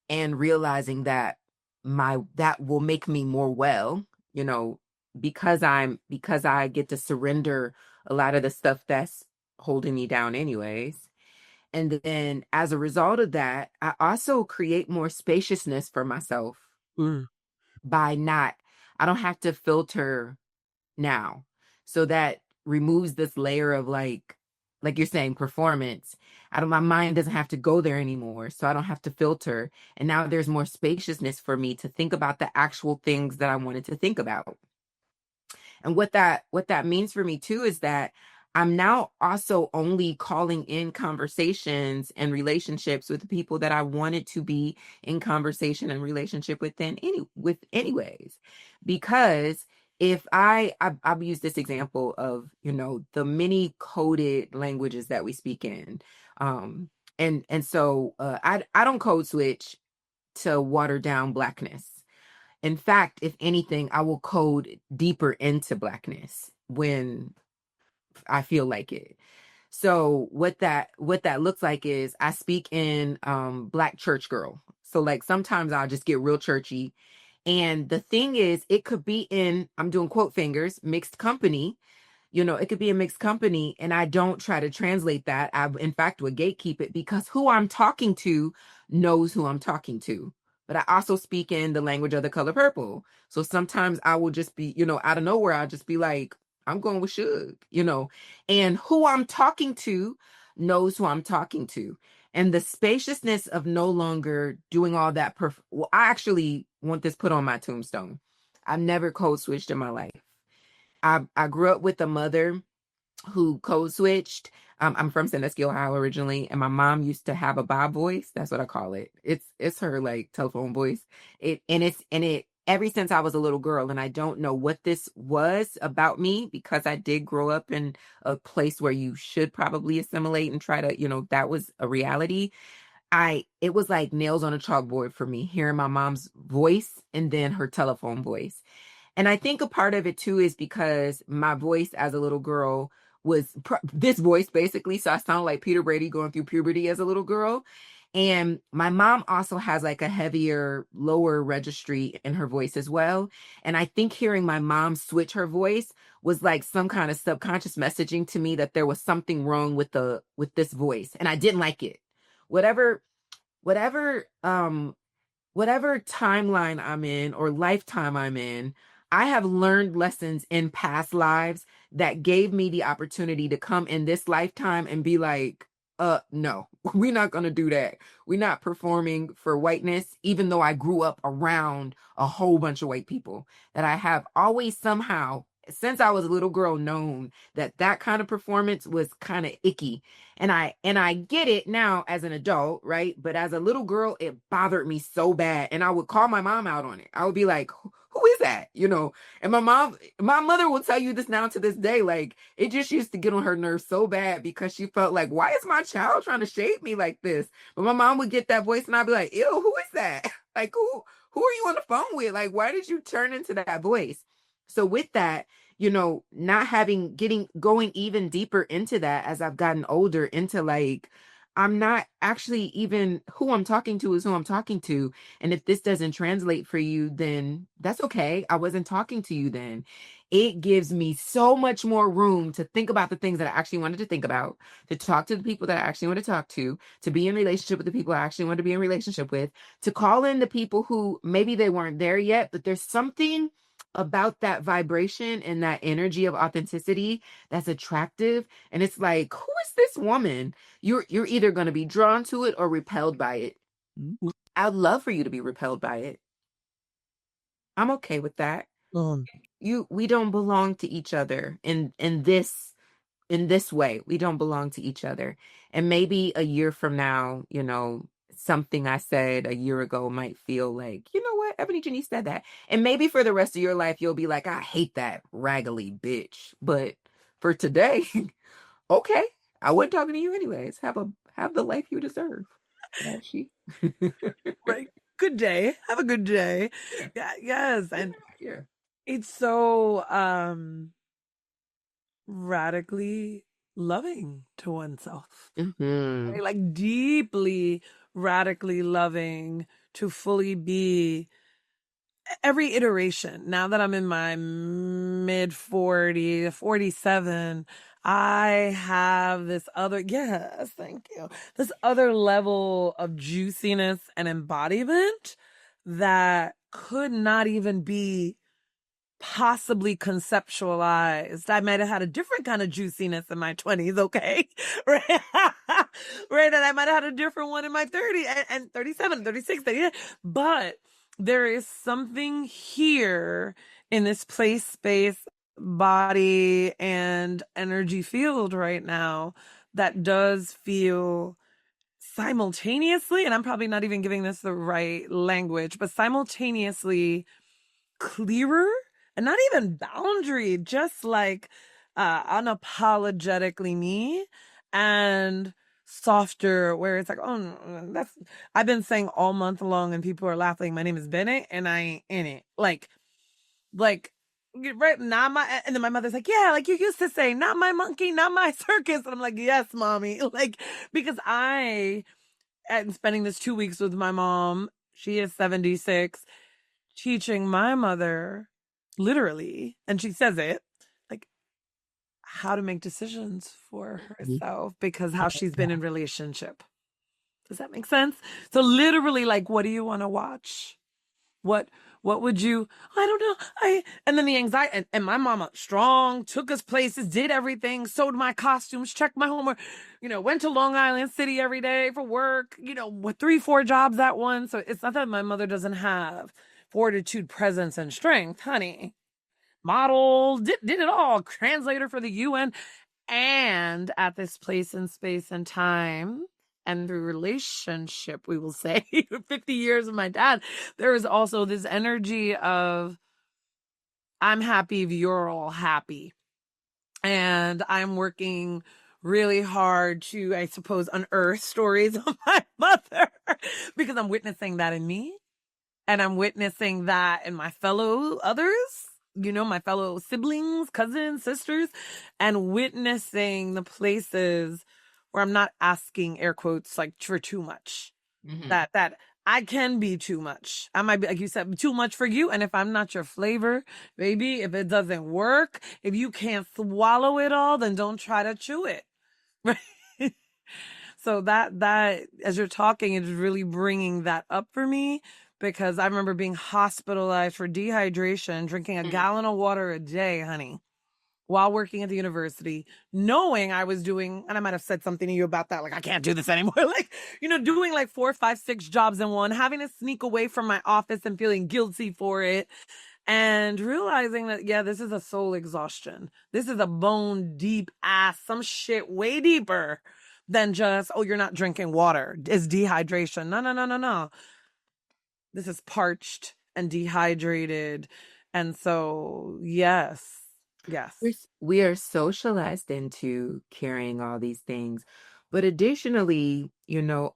And realizing that that will make me more well, you know, because I get to surrender a lot of the stuff that's holding me down anyways. And then as a result of that, I also create more spaciousness for myself Mm. by not, I don't have to filter now. So that removes this layer of like you're saying, performance. My mind doesn't have to go there anymore. So I don't have to filter. And now there's more spaciousness for me to think about the actual things that I wanted to think about. And what that means for me too is that I'm now also only calling in conversations and relationships with the people that I wanted to be in conversation and relationship with anyways. Because if I've used this example of, the many coded languages that we speak in. I don't code switch to water down Blackness. In fact, if anything, I will code deeper into Blackness when I feel like it. So what that looks like is I speak in Black church girl. So like sometimes I'll just get real churchy. And the thing is, it could be in, I'm doing quote fingers, mixed company. It could be a mixed company, and I don't try to translate that. I, in fact, would gatekeep it because who I'm talking to knows who I'm talking to. But I also speak in the language of the color purple. So sometimes I will just be, out of nowhere, I'll just be like, I'm going with Suge, and who I'm talking to knows who I'm talking to. And the spaciousness of no longer doing all that. Well, I actually want this put on my tombstone. I've never code switched in my life. I grew up with a mother who code switched. I'm from Sandusky, Ohio originally, and my mom used to have a Bob voice. That's what I call it. It's her like telephone voice. It ever since I was a little girl, and I don't know what this was about me because I did grow up in a place where you should probably assimilate and try to, that was a reality. It was like nails on a chalkboard for me, hearing my mom's voice and then her telephone voice. And I think a part of it too is because my voice as a little girl was this voice basically. So I sound like Peter Brady going through puberty as a little girl. And my mom also has like a heavier, lower registry in her voice as well. And I think hearing my mom switch her voice was like some kind of subconscious messaging to me that there was something wrong with this voice. And I didn't like it. Whatever, whatever, whatever timeline I'm in or lifetime I'm in, I have learned lessons in past lives that gave me the opportunity to come in this lifetime and be like, no, we're not going to do that. We're not performing for whiteness, even though I grew up around a whole bunch of white people, that I have always somehow, since I was a little girl, known that kind of performance was kind of icky. And I get it now as an adult, right? But as a little girl, it bothered me so bad. And I would call my mom out on it. I would be like, who is that? And my mother will tell you this now to this day. Like, it just used to get on her nerves so bad because she felt like, why is my child trying to shape me like this? But my mom would get that voice and I'd be like, ew, who is that? Like, who are you on the phone with? Like, why did you turn into that voice? So with that, not going even deeper into that as I've gotten older, into like, I'm not actually even who I'm talking to is who I'm talking to. And if this doesn't translate for you, then that's okay. I wasn't talking to you then. It gives me so much more room to think about the things that I actually wanted to think about, to talk to the people that I actually want to talk to be in relationship with the people I actually want to be in relationship with, to call in the people who maybe they weren't there yet, but there's something about that vibration and that energy of authenticity that's attractive. And it's like, who is this woman? You're either going to be drawn to it or repelled by it. Mm-hmm. I'd love for you to be repelled by it. I'm okay with that. Mm. We don't belong to each other in this way. We don't belong to each other. And maybe a year from now, something I said a year ago might feel like, you know what, Ebony Janice said that. And maybe for the rest of your life, you'll be like, I hate that raggedy bitch. But for today, okay, I wasn't talking to you anyways. Have the life you deserve. Right, she. Right. Good day. Have a good day. Yeah. Yeah, yes. And Yeah. it's so radically loving to oneself. Hmm. Right? Like deeply radically loving to fully be every iteration. Now that I'm in my mid 40s, 47, I have this other, yes, thank you, this other level of juiciness and embodiment that could not even be possibly conceptualized. I might have had a different kind of juiciness in my 20s, okay? Right? Right. And I might have had a different one in my 30s and 37, 36, 38. But there is something here in this place, space, body, and energy field right now that does feel simultaneously, and I'm probably not even giving this the right language, but simultaneously clearer and not even boundary, just like unapologetically me, and softer, where it's like, oh, that's, I've been saying all month long and people are laughing, my name is Bennett and I ain't in it. Like, right now, and then my mother's like, yeah, like you used to say, not my monkey, not my circus. And I'm like, yes, mommy. Like, because I am spending this 2 weeks with my mom. She is 76, teaching my mother literally, and she says it, like how to make decisions for herself because how she's been in relationship. Does that make sense? So literally, like, what do you want to watch? What would you, I don't know. And then the anxiety, and my mama strong, took us places, did everything, sewed my costumes, checked my homework, went to Long Island City every day for work, with 3-4 jobs at once. So it's not that my mother doesn't have fortitude, presence, and strength, honey. Model, did it all, translator for the UN. And at this place and space and time, and through relationship, we will say, 50 years of my dad, there is also this energy of, I'm happy if you're all happy. And I'm working really hard to, I suppose, unearth stories of my mother because I'm witnessing that in me. And I'm witnessing that in my fellow others, my fellow siblings, cousins, sisters, and witnessing the places where I'm not asking, air quotes, like for too much. Mm-hmm. That I can be too much. I might be, like you said, too much for you. And if I'm not your flavor, baby, if it doesn't work, if you can't swallow it all, then don't try to chew it. Right. So that as you're talking, it's really bringing that up for me, because I remember being hospitalized for dehydration, drinking a gallon of water a day, honey, while working at the university, knowing I was doing, and I might have said something to you about that, like, I can't do this anymore. Like, doing like 4, 5, 6 jobs in one, having to sneak away from my office and feeling guilty for it. And realizing that, yeah, this is a soul exhaustion. This is a bone deep ass, some shit way deeper than just, oh, you're not drinking water. It's dehydration. No, no, no, no, no. This is parched and dehydrated. And so, yes. We are socialized into carrying all these things. But additionally,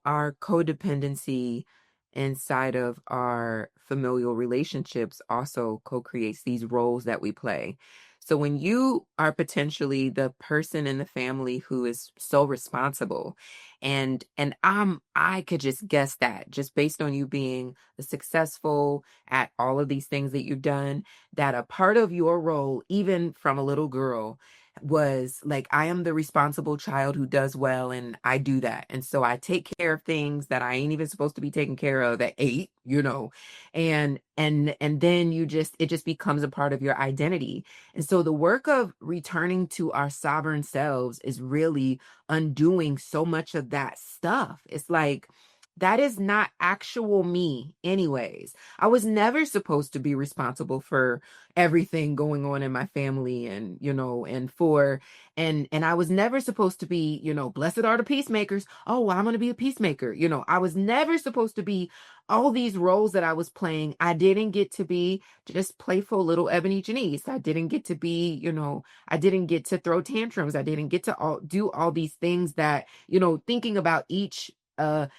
our codependency inside of our familial relationships also co-creates these roles that we play. So when you are potentially the person in the family who is so responsible, and I could just guess that just based on you being successful at all of these things that you've done, that a part of your role, even from a little girl, was like, I am the responsible child who does well, and I do that. And so I take care of things that I ain't even supposed to be taking care of at 8, and then it just becomes a part of your identity. And so the work of returning to our sovereign selves is really undoing so much of that stuff. It's like that is not actual me anyways. I was never supposed to be responsible for everything going on in my family, and and I was never supposed to be, blessed are the peacemakers. Oh, I'm going to be a peacemaker. I was never supposed to be all these roles that I was playing. I didn't get to be just playful little EbonyJanice. I didn't get to be, I didn't get to throw tantrums. I didn't get to do all these things that, thinking about each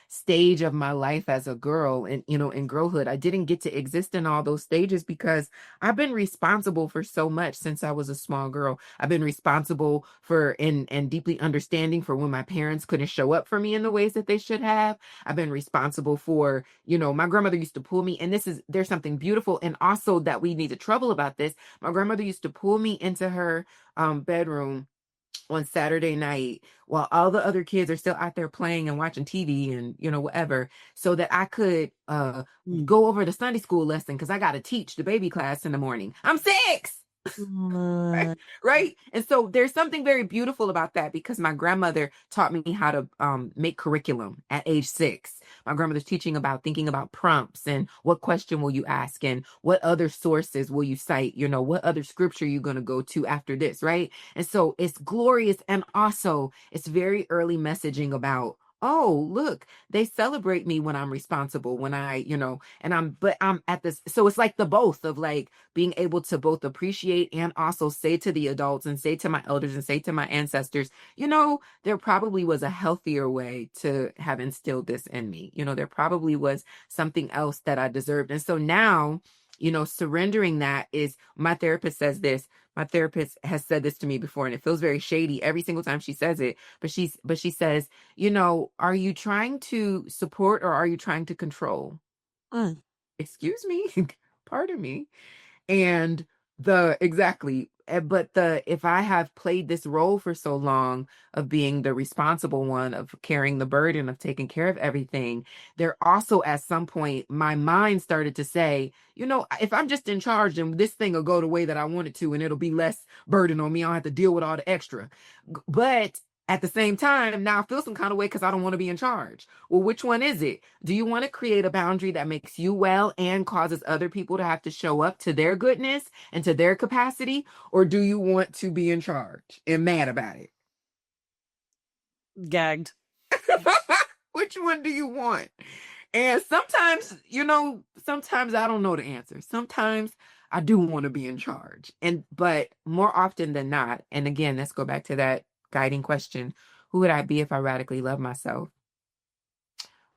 stage of my life as a girl and, in girlhood, I didn't get to exist in all those stages because I've been responsible for so much since I was a small girl. I've been responsible for and deeply understanding for when my parents couldn't show up for me in the ways that they should have. I've been responsible for, my grandmother used to pull me, and there's something beautiful and also that we need to trouble about this. My grandmother used to pull me into her bedroom on Saturday night while all the other kids are still out there playing and watching TV and, whatever, so that I could go over the Sunday school lesson because I got to teach the baby class in the morning. I'm 6. Right. And so there's something very beautiful about that because my grandmother taught me how to make curriculum at age 6. My grandmother's thinking about prompts and what question will you ask and what other sources will you cite, what other scripture you're going to go to after this. Right. And so it's glorious. And also it's very early messaging about, oh, look, they celebrate me when I'm responsible, when but I'm at this. So it's like the both of like being able to both appreciate and also say to the adults and say to my elders and say to my ancestors, there probably was a healthier way to have instilled this in me. There probably was something else that I deserved. And so now, surrendering that is, my therapist says this. My therapist has said this to me before, and it feels very shady every single time she says it. But she says, are you trying to support or are you trying to control? Excuse me, pardon me. And if I have played this role for so long of being the responsible one, of carrying the burden of taking care of everything, there also at some point my mind started to say, if I'm just in charge, then this thing will go the way that I want it to and it'll be less burden on me. I don't have to deal with all the extra. But at the same time, now I feel some kind of way because I don't want to be in charge. Well, which one is it? Do you want to create a boundary that makes you well and causes other people to have to show up to their goodness and to their capacity? Or do you want to be in charge and mad about it? Gagged. Which one do you want? And sometimes, sometimes I don't know the answer. Sometimes I do want to be in charge. But more often than not, and again, let's go back to that guiding question, who would I be if I radically love myself?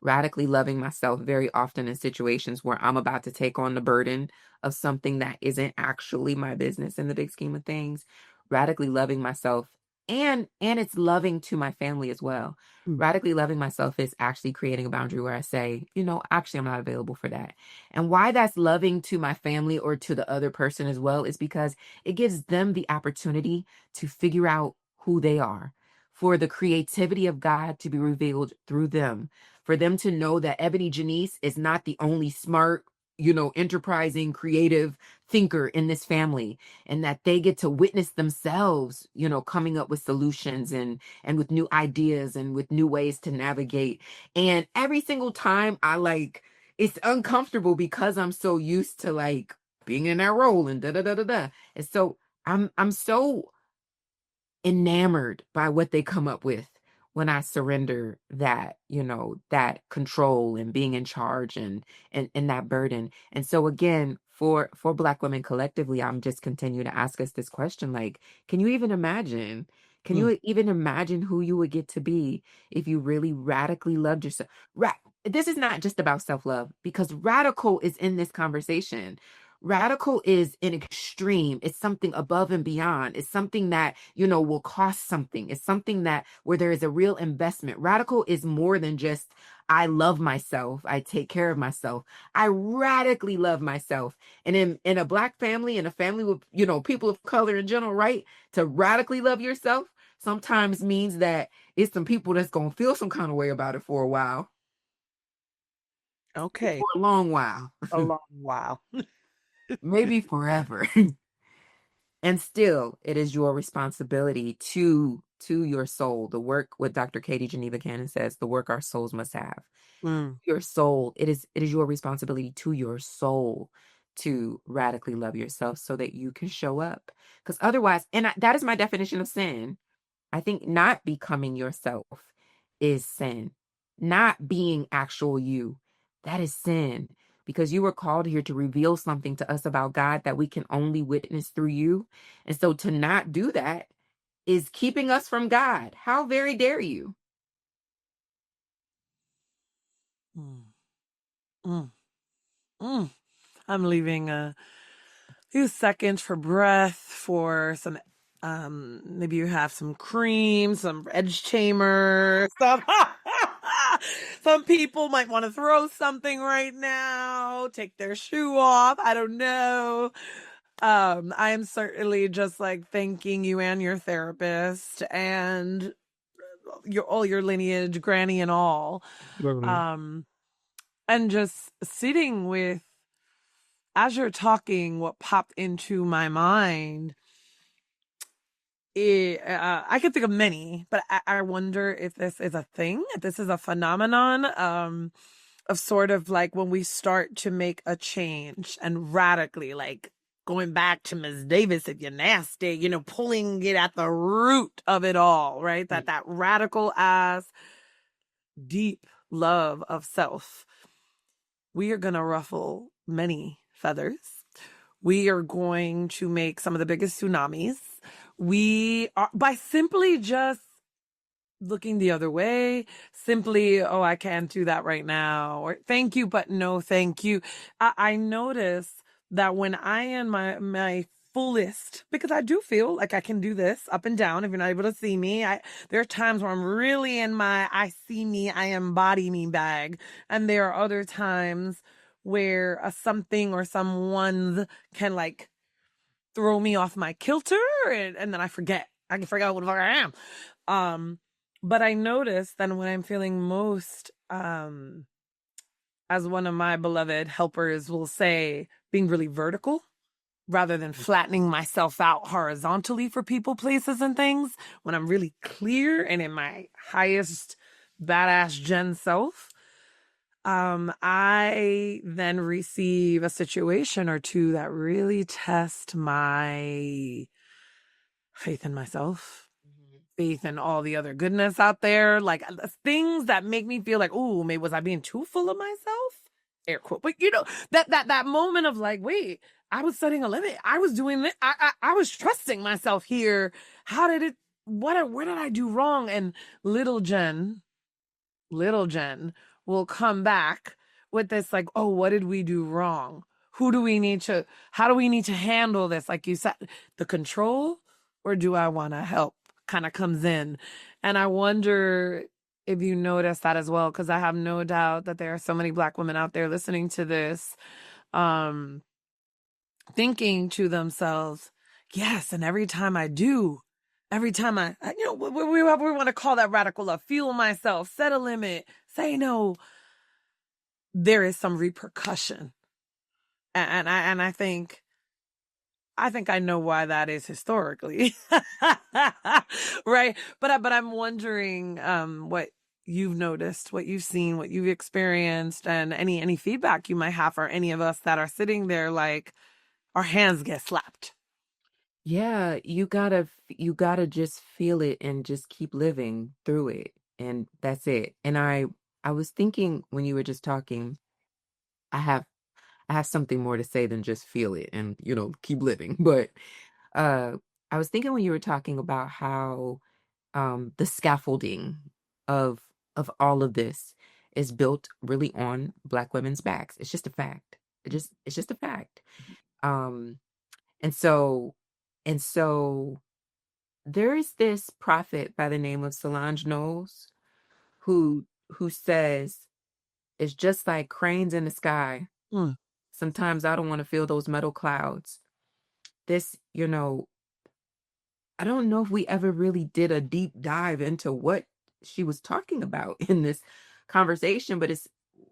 Radically loving myself very often in situations where I'm about to take on the burden of something that isn't actually my business in the big scheme of things. Radically loving myself, and it's loving to my family as well. Radically loving myself is actually creating a boundary where I say, actually I'm not available for that. And why that's loving to my family or to the other person as well is because it gives them the opportunity to figure out who they are, for the creativity of God to be revealed through them, for them to know that EbonyJanice is not the only smart, enterprising, creative thinker in this family, and that they get to witness themselves, coming up with solutions and with new ideas and with new ways to navigate. And every single time it's uncomfortable because I'm so used to being in that role and da da da da da. And so I'm so enamored by what they come up with when I surrender that, that control and being in charge and that burden. And so again, for Black women collectively, I'm just continue to ask us this question, can you even imagine? Can you even imagine who you would get to be if you really radically loved yourself? This is not just about self-love, because radical is in this conversation. Radical is an extreme. It's something above and beyond. It's something that, will cost something. It's something that where there is a real investment. Radical is more than just, I love myself. I take care of myself. I radically love myself. And in a Black family, in a family with, people of color in general, right? To radically love yourself sometimes means that it's some people that's going to feel some kind of way about it for a while. Okay. For a long while. A long while. Maybe forever. And still, it is your responsibility to to your soul, the work, what Dr. Katie Geneva Cannon says, the work our souls must have. Your soul, it is your responsibility to your soul to radically love yourself so that you can show up. Because otherwise, that is my definition of sin. I think not becoming yourself is sin. Not being actual you, that is sin. Because you were called here to reveal something to us about God that we can only witness through you. And so to not do that is keeping us from God. How very dare you? Mm. Mm. Mm. I'm leaving a few seconds for breath, for some, maybe you have some cream, some edge tamer, some people might want to throw something right now, take their shoe off. I don't know. I am certainly just like thanking you and your therapist and all your lineage, granny and all. And just sitting with, as you're talking, what popped into my mind, I could think of many, but I wonder if this is a thing, if this is a phenomenon, of sort of like when we start to make a change and radically, like going back to Ms. Davis, if you're nasty, pulling it at the root of it all, right? That radical ass, deep love of self. We are going to ruffle many feathers. We are going to make some of the biggest tsunamis. We are, by simply just looking the other way, simply, oh, I can't do that right now, or thank you, but no thank you. I notice that when I am my fullest, because I do feel like I can do this up and down. If you're not able to see me, there are times where I'm really in my I see me, I embody me bag, and there are other times where a something or someone can like throw me off my kilter, and then I can forget what the fuck I am. But I notice that when I'm feeling most, as one of my beloved helpers will say, being really vertical rather than flattening myself out horizontally for people, places, and things, when I'm really clear and in my highest badass Jenn self, I then receive a situation or two that really test my faith in myself, faith in all the other goodness out there, like things that make me feel like, oh, maybe was I being too full of myself? Air quote. But that moment of like, wait, I was setting a limit. I was doing this. I was trusting myself here. How did it? Where did I do wrong? And little Jenn will come back with this like, oh, what did we do wrong? How do we need to handle this? Like you said, the control, or do I want to help kind of comes in. And I wonder if you notice that as well, because I have no doubt that there are so many Black women out there listening to this, thinking to themselves, yes, and every time I, we want to call that radical love, fuel myself, set a limit, say no, there is some repercussion. And I think I know why that is historically. Right. But I'm wondering, what you've noticed, what you've seen, what you've experienced, and any feedback you might have for any of us that are sitting there like our hands get slapped. Yeah, you gotta just feel it and just keep living through it. And that's it. And I was thinking when you were just talking, I have I have something more to say than just feel it and, keep living. But uh I was thinking when you were talking about how the scaffolding of all of this is built really on Black women's backs. It's just a fact. It's just a fact. Um and so and so there is this prophet by the name of Solange Knowles who says it's just like cranes in the sky. Mm. Sometimes I don't want to feel those metal clouds. This, I don't know if we ever really did a deep dive into what she was talking about in this conversation, but it's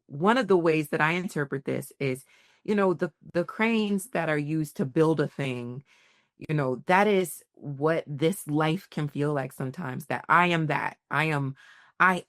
one of the ways that I interpret this is, the cranes that are used to build a thing, That is what this life can feel like sometimes, that I am that. I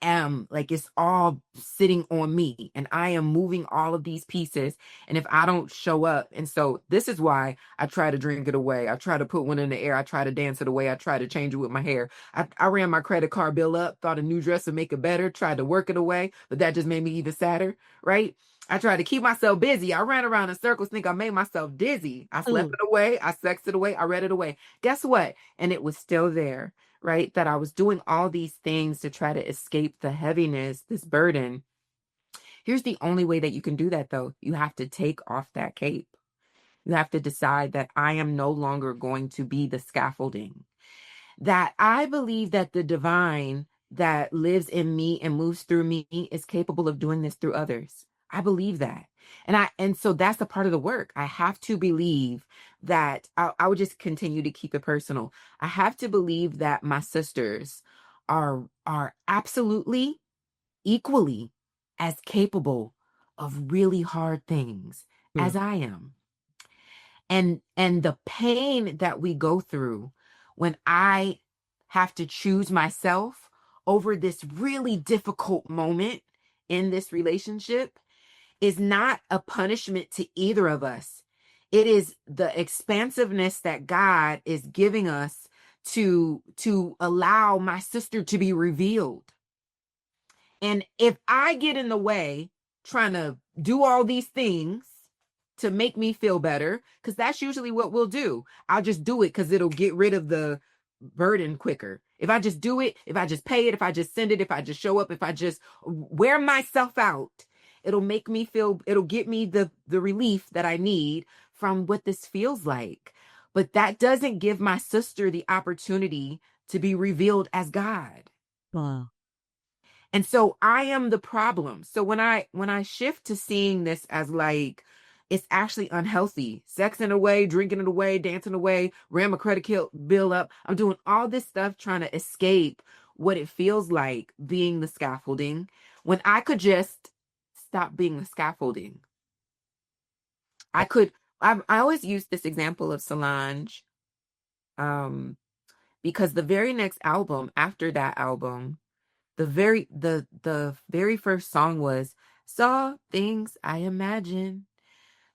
am like, it's all sitting on me and I am moving all of these pieces. And if I don't show up, and so this is why I try to drink it away. I try to put one in the air. I try to dance it away. I try to change it with my hair. I ran my credit card bill up, thought a new dress would make it better, tried to work it away, but that just made me even sadder, right? I tried to keep myself busy. I ran around in circles, think I made myself dizzy. I slept it away. I sexed it away. I read it away. Guess what? And it was still there, right? That I was doing all these things to try to escape the heaviness, this burden. Here's the only way that you can do that, though. You have to take off that cape. You have to decide that I am no longer going to be the scaffolding. That I believe that the divine that lives in me and moves through me is capable of doing this through others. I believe that. And so that's a part of the work. I have to believe that I would just continue to keep it personal. I have to believe that my sisters are absolutely equally as capable of really hard things as I am. And the pain that we go through when I have to choose myself over this really difficult moment in this relationship is not a punishment to either of us. It is the expansiveness that God is giving us to allow my sister to be revealed. And if I get in the way trying to do all these things to make me feel better, because that's usually what we'll do. I'll just do it because it'll get rid of the burden quicker. If I just do it, if I just pay it, if I just send it, if I just show up, if I just wear myself out, it'll make me feel, it'll get me the relief that I need from what this feels like. But that doesn't give my sister the opportunity to be revealed as God. Wow. And so I am the problem. So when I shift to seeing this as like, it's actually unhealthy, sexing away, drinking it away, dancing away, ran my credit bill up. I'm doing all this stuff trying to escape what it feels like being the scaffolding when I could just stop being the scaffolding. I always use this example of Solange, because the very next album after that album, the very first song was Saw Things I Imagine.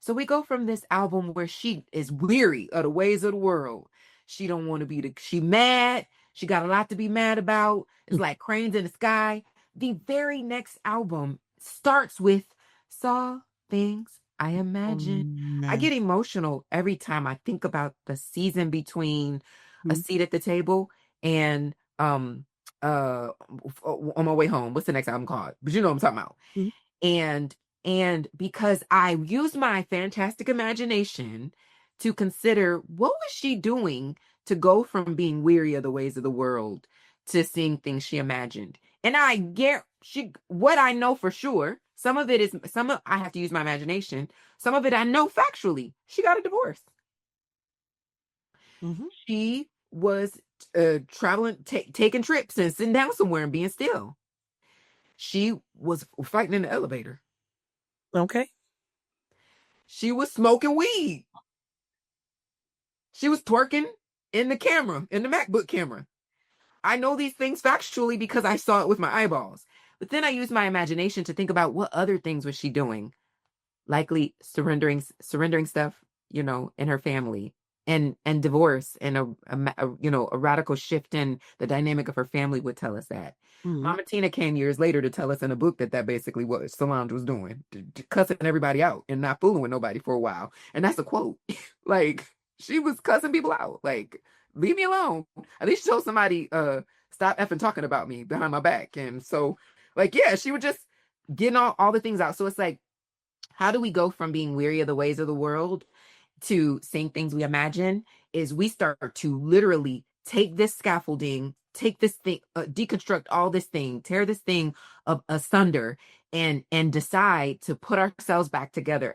So we go from this album where she is weary of the ways of the world. She don't want to be she mad. She got a lot to be mad about. It's like cranes in the sky. The very next album starts with Saw Things I Imagine. I get emotional every time I think about the season between A Seat at the Table and On My Way Home. What's the next album called? But you know what I'm talking about. And because I used my fantastic imagination to consider what was she doing to go from being weary of the ways of the world to seeing things she imagined. And I get what I know for sure. I have to use my imagination. Some of it I know factually. She got a divorce. She was traveling, taking trips and sitting down somewhere and being still. She was fighting in the elevator. Okay. She was smoking weed. She was twerking in the camera, in the MacBook camera. I know these things factually because I saw it with my eyeballs. But then I used my imagination to think about what other things was she doing. Likely surrendering stuff, in her family. And divorce and a radical shift in the dynamic of her family would tell us that. Mama Tina came years later to tell us in a book that basically what Solange was doing, cussing everybody out and not fooling with nobody for a while. And that's a quote. Like, she was cussing people out. Like, leave me alone. At least she told somebody, stop effing talking about me behind my back. And so, like, yeah, she was just getting all the things out. So it's like, how do we go from being weary of the ways of the world to seeing things we imagine? Is we start to literally take this scaffolding, take this thing, deconstruct all this thing, tear this thing asunder, and decide to put ourselves back together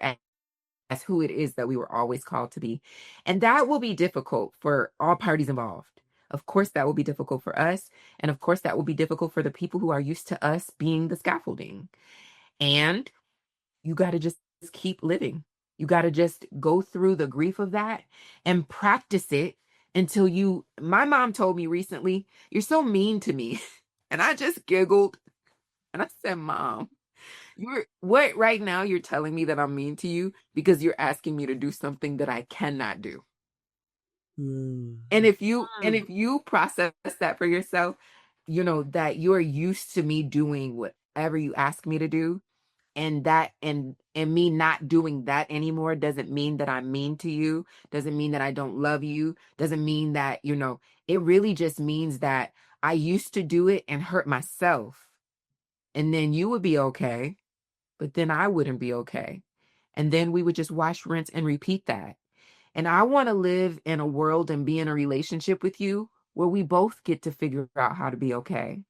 as who it is that we were always called to be. And that will be difficult for all parties involved. Of course, that will be difficult for us. And of course, that will be difficult for the people who are used to us being the scaffolding. And you got to just keep living. You got to just go through the grief of that and practice it until my mom told me recently, "You're so mean to me." And I just giggled and I said, "Mom, what right now you're telling me that I'm mean to you because you're asking me to do something that I cannot do." And if you process that for yourself, that you're used to me doing whatever you ask me to do, and that and me not doing that anymore doesn't mean that I'm mean to you, doesn't mean that I don't love you, doesn't mean that, it really just means that I used to do it and hurt myself. And then you would be okay, but then I wouldn't be okay. And then we would just wash, rinse, and repeat that. And I want to live in a world and be in a relationship with you where we both get to figure out how to be okay.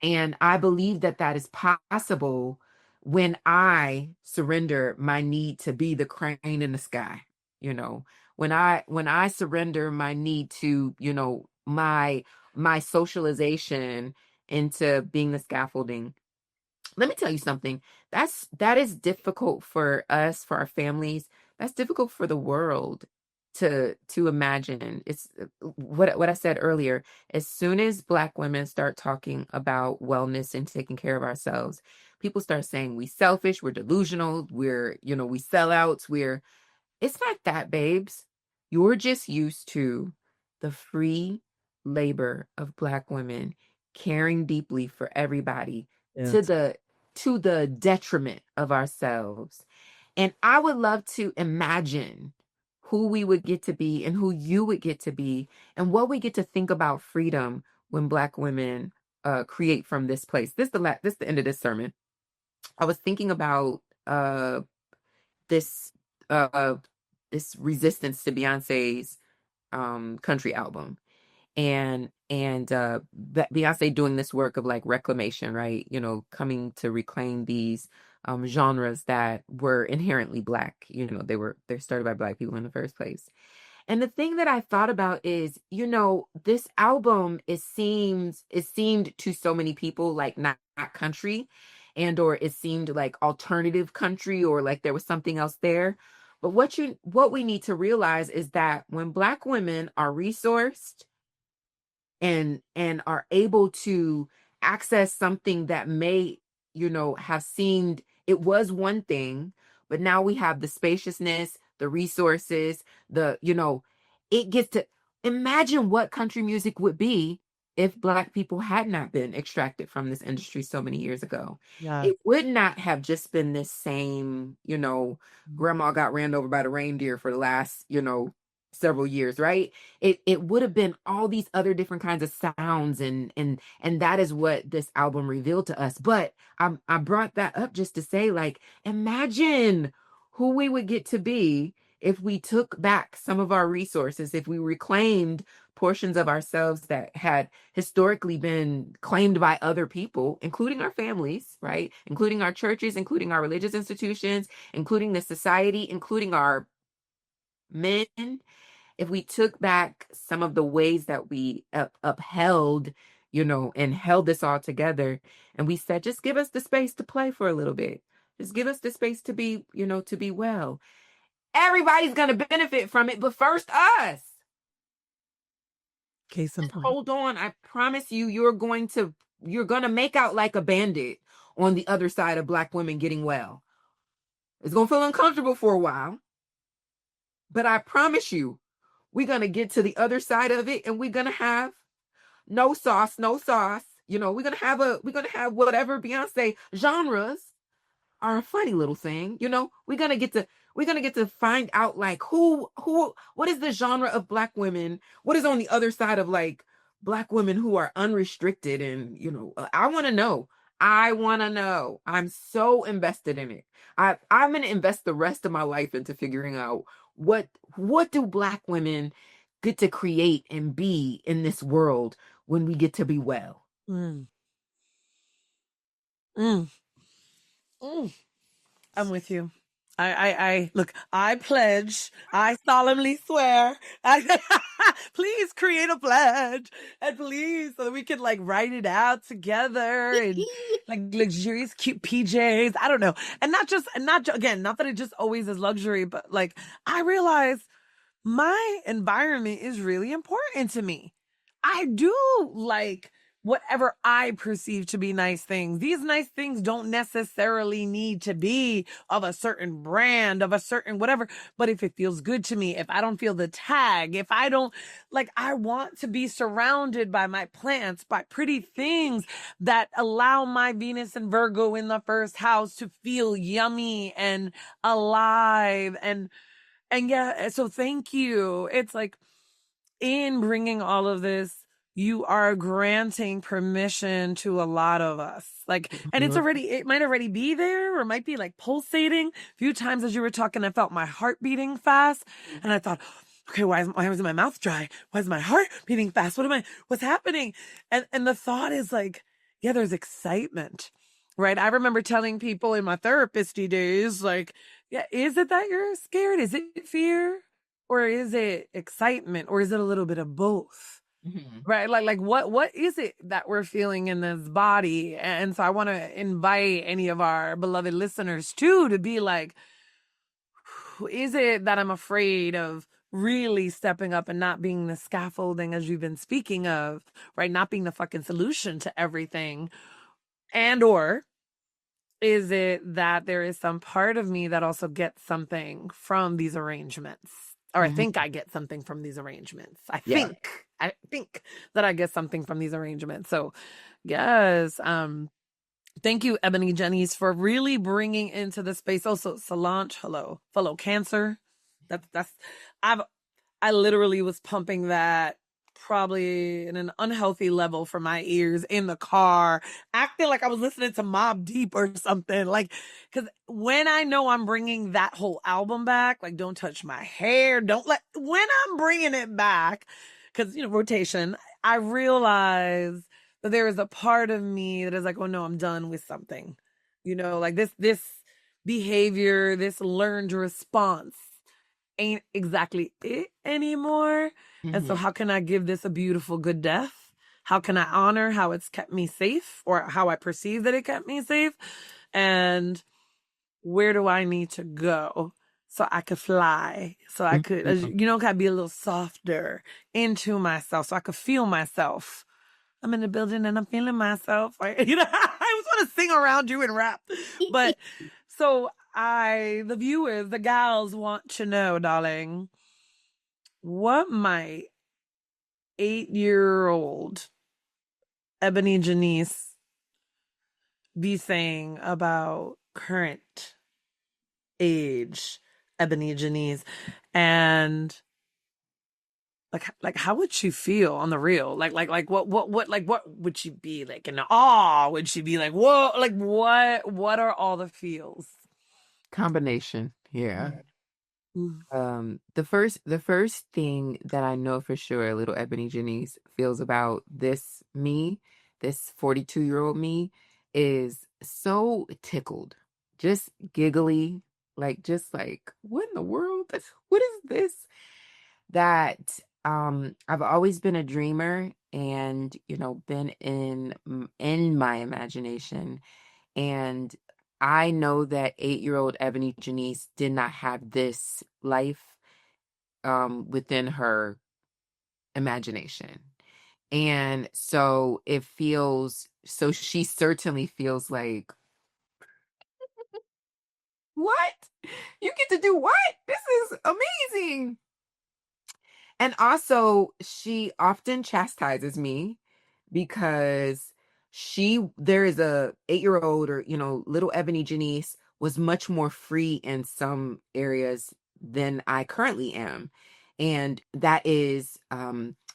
And I believe that that is possible when I surrender my need to be the crane in the sky. When I surrender my need to, my socialization into being the scaffolding. Let me tell you something. That is difficult for us, for our families. That's difficult for the world to imagine. It's what I said earlier. As soon as Black women start talking about wellness and taking care of ourselves, people start saying we selfish, we're delusional, we sellouts, it's not that, babes. You're just used to the free labor of Black women caring deeply for everybody to the detriment of ourselves. And I would love to imagine who we would get to be and who you would get to be and what we get to think about freedom when Black women create from this place. This is the end of this sermon. I was thinking about this uh this resistance to Beyonce's country album, and Beyonce doing this work of like reclamation, right? Coming to reclaim these genres that were inherently Black. They're started by Black people in the first place. And the thing that I thought about is, this album, it seemed to so many people like not country, or it seemed like alternative country, or like there was something else there. But what we need to realize is that when Black women are resourced and are able to access something that may, have seemed it was one thing, but now we have the spaciousness, the resources, it gets to imagine what country music would be if Black people had not been extracted from this industry so many years ago. Yeah. It would not have just been this same, grandma got ran over by the reindeer for the last, several years, right? It would have been all these other different kinds of sounds, and that is what this album revealed to us. But I brought that up just to say, like, imagine who we would get to be if we took back some of our resources, if we reclaimed portions of ourselves that had historically been claimed by other people, including our families, right? Including our churches, including our religious institutions, including the society, including our men. If we took back some of the ways that we upheld, and held this all together, and we said, just give us the space to play for a little bit. Just give us the space to be, to be well. Everybody's going to benefit from it, but first us. Case in point. Hold on. I promise you, you're going to make out like a bandit on the other side of Black women getting well. It's going to feel uncomfortable for a while, but I promise you, we're going to get to the other side of it, and we're going to have no sauce. We're going to have whatever Beyonce genres are a funny little thing. We're going to get to find out like what is the genre of Black women? What is on the other side of like Black women who are unrestricted? And, I want to know. I'm so invested in it. I'm going to invest the rest of my life into figuring out what do Black women get to create and be in this world when we get to be well. I'm with you. I look, I pledge, I solemnly swear, please create a pledge and please, so that we can like write it out together and like luxurious, cute PJs. I don't know. And again, not that it just always is luxury, but like I realize my environment is really important to me. I do like whatever I perceive to be nice things. These nice things don't necessarily need to be of a certain brand, of a certain whatever. But if it feels good to me, if I don't feel the tag, if I don't like, I want to be surrounded by my plants, by pretty things that allow my Venus and Virgo in the first house to feel yummy and alive. And yeah, so thank you. It's like, in bringing all of this, you are granting permission to a lot of us. Like, and it might already be there, or it might be like pulsating. A few times as you were talking, I felt my heart beating fast. And I thought, okay, why is my mouth dry? Why is my heart beating fast? What's happening? And the thought is like, yeah, there's excitement, right? I remember telling people in my therapist-y days, like, yeah, is it that you're scared? Is it fear? Or is it excitement? Or is it a little bit of both? Mm-hmm. Right? Like what is it that we're feeling in this body? And so I want to invite any of our beloved listeners too, to be like, is it that I'm afraid of really stepping up and not being the scaffolding, as you've been speaking of, right? Not being the fucking solution to everything. Or is it that there is some part of me that also gets something from these arrangements? Or I think I get something from these arrangements. I think that I get something from these arrangements. So yes, thank you, EbonyJanice, for really bringing into the space. Also, Solange, hello, fellow Cancer. I literally was pumping that probably in an unhealthy level for my ears in the car, acting like I was listening to Mobb Deep or something. Like, because when I know I'm bringing that whole album back, like Don't Touch My Hair, when I'm bringing it back, because, rotation, I realize that there is a part of me that is like, oh no, I'm done with something. Like this behavior, this learned response ain't exactly it anymore. And so how can I give this a beautiful, good death? How can I honor how it's kept me safe, or how I perceive that it kept me safe? And where do I need to go so I could fly? So I could, kind of be a little softer into myself, so I could feel myself. I'm in the building and I'm feeling myself. I just want to sing around you and rap. But so the viewers, the gals want to know, darling, what might 8-year-old EbonyJanice be saying about current age EbonyJanice? And like how would she feel on the real? Like what would she be like? In awe? Would she be like, whoa? Like what are all the feels? Combination. Yeah. Mm. The first thing that I know for sure little EbonyJanice feels about this 42-year-old me, is so tickled, just giggly, just like, what in the world? What is this? That I've always been a dreamer, and been in my imagination, and I know that 8-year-old EbonyJanice did not have this life within her imagination. And so she certainly feels like, what? You get to do what? This is amazing. And also, she often chastises me because there is a 8-year-old, or, little EbonyJanice was much more free in some areas than I currently am. And that is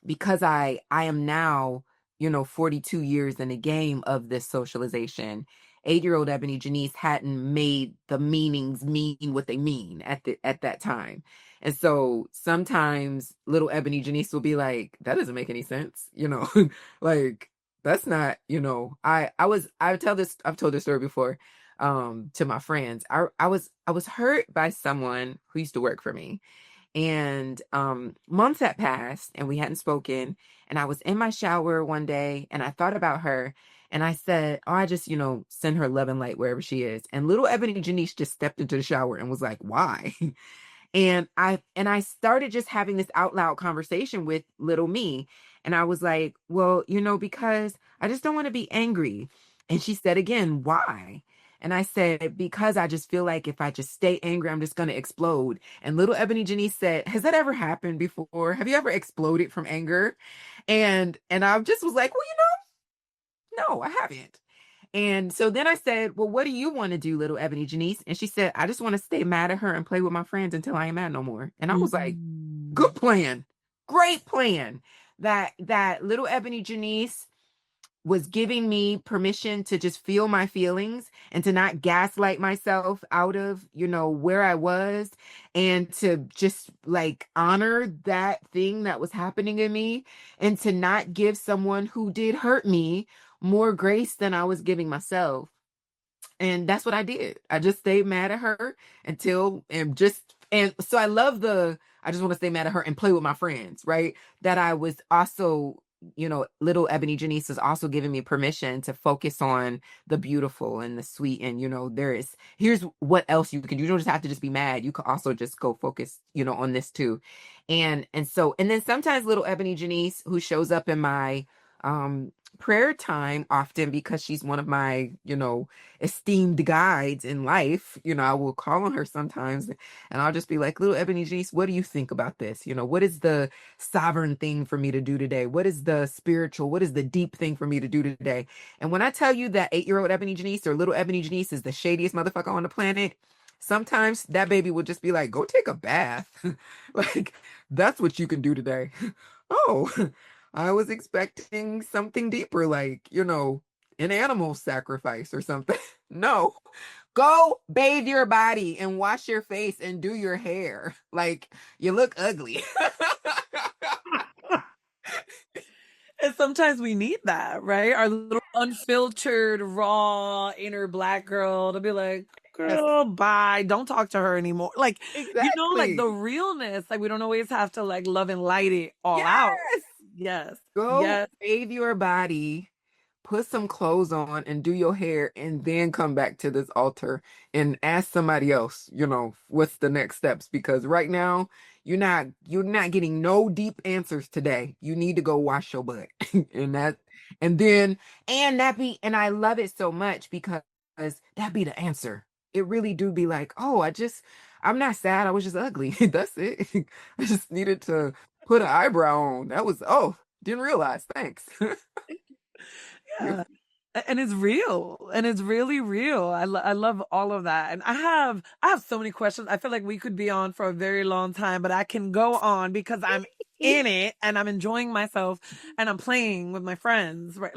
because I am now, 42 years in the game of this socialization. 8-year-old EbonyJanice hadn't made the meanings mean what they mean at that time. And so sometimes little EbonyJanice will be like, that doesn't make any sense, like, that's not, I've told this story before. to my friends. I was hurt by someone who used to work for me. And months had passed and we hadn't spoken. And I was in my shower one day and I thought about her and I said, oh, I just, send her love and light wherever she is. And little EbonyJanice just stepped into the shower and was like, why? And I started just having this out loud conversation with little me. And I was like, well, because I just don't want to be angry. And she said again, why? And I said, because I just feel like if I just stay angry, I'm just going to explode. And little EbonyJanice said, has that ever happened before? Have you ever exploded from anger? And I just was like, well, no, I haven't. And so then I said, well, what do you want to do, little EbonyJanice? And she said, I just want to stay mad at her and play with my friends until I ain't mad no more. And I was like, good plan. Great plan. That little EbonyJanice was giving me permission to just feel my feelings and to not gaslight myself out of, where I was, and to just like honor that thing that was happening in me, and to not give someone who did hurt me more grace than I was giving myself. And that's what I did. I just stayed mad at her and so I just want to stay mad at her and play with my friends, right? That I was also, little EbonyJanice is also giving me permission to focus on the beautiful and the sweet. And, here's what else you can do. You don't just have to just be mad. You could also just go focus, on this too. And then sometimes little EbonyJanice, who shows up in my, prayer time often because she's one of my, esteemed guides in life. I will call on her sometimes and I'll just be like, little EbonyJanice, what do you think about this? What is the sovereign thing for me to do today? What is the spiritual? What is the deep thing for me to do today? And when I tell you that 8-year-old EbonyJanice or little EbonyJanice is the shadiest motherfucker on the planet, sometimes that baby will just be like, go take a bath. Like, that's what you can do today. Oh, I was expecting something deeper, like, an animal sacrifice or something. No, go bathe your body and wash your face and do your hair. Like, you look ugly. And sometimes we need that, right? Our little unfiltered, raw inner Black girl to be like, Yes, girl, bye. Don't talk to her anymore. Like, like exactly. the realness, like we don't always have to like love and light it all out. Yes. Yes. Go Yes. bathe your body, put some clothes on and do your hair, and then come back to this altar and ask somebody else, what's the next steps, because right now you're not getting no deep answers today. You need to go wash your butt. and that and then and I love it so much because that be the answer. It really do be like, oh, I'm not sad, I was just ugly. That's it. I just needed to put an eyebrow on. That was, oh, didn't realize. Thanks. Yeah. And it's real, and it's really real. I love all of that. And I have so many questions. I feel like we could be on for a very long time, but I can go on because I'm in it and I'm enjoying myself and I'm playing with my friends, right?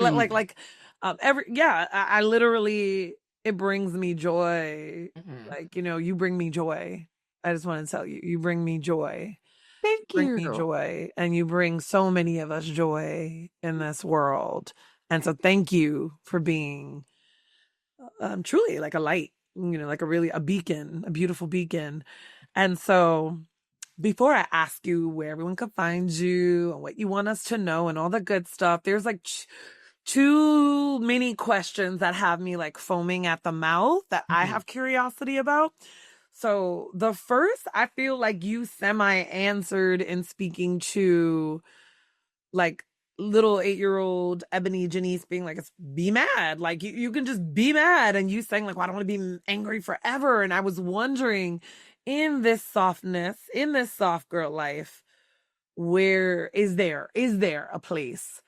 I literally, it brings me joy. Mhm. Like, you bring me joy. I just want to tell you, you bring me joy. Thank Bring me you. joy, and you bring so many of us joy in this world. And so thank you for being truly like a light, like a beacon, a beautiful beacon. And so before I ask you where everyone could find you and what you want us to know and all the good stuff, there's like too many questions that have me like foaming at the mouth that I Mhm. have curiosity about. So the first, I feel like you semi answered in speaking to like little 8-year-old EbonyJanice being like, be mad. Like you can just be mad. And you saying like, well, I don't want to be angry forever. And I was wondering, in this softness, in this soft girl life, where is there a place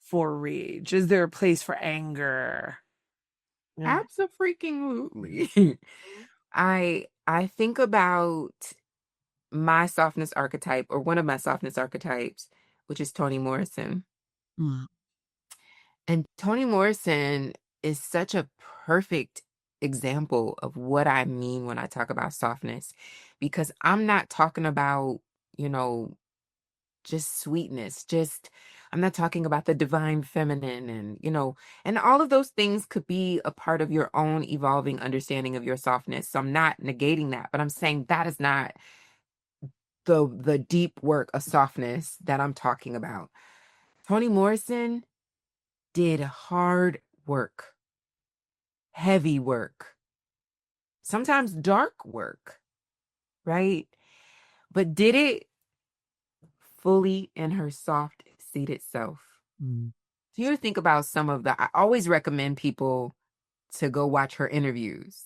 for rage? Is there a place for anger? Yeah. Abso-freaking-lutely. I think about my softness archetype, or one of my softness archetypes, which is Toni Morrison. Mm. And Toni Morrison is such a perfect example of what I mean when I talk about softness, because I'm not talking about, just sweetness, just I'm not talking about the divine feminine, and, and all of those things could be a part of your own evolving understanding of your softness. So I'm not negating that, but I'm saying that is not the deep work of softness that I'm talking about. Toni Morrison did hard work, heavy work, sometimes dark work, right? But did it fully in her soft-seated self. Mm. So you think about I always recommend people to go watch her interviews.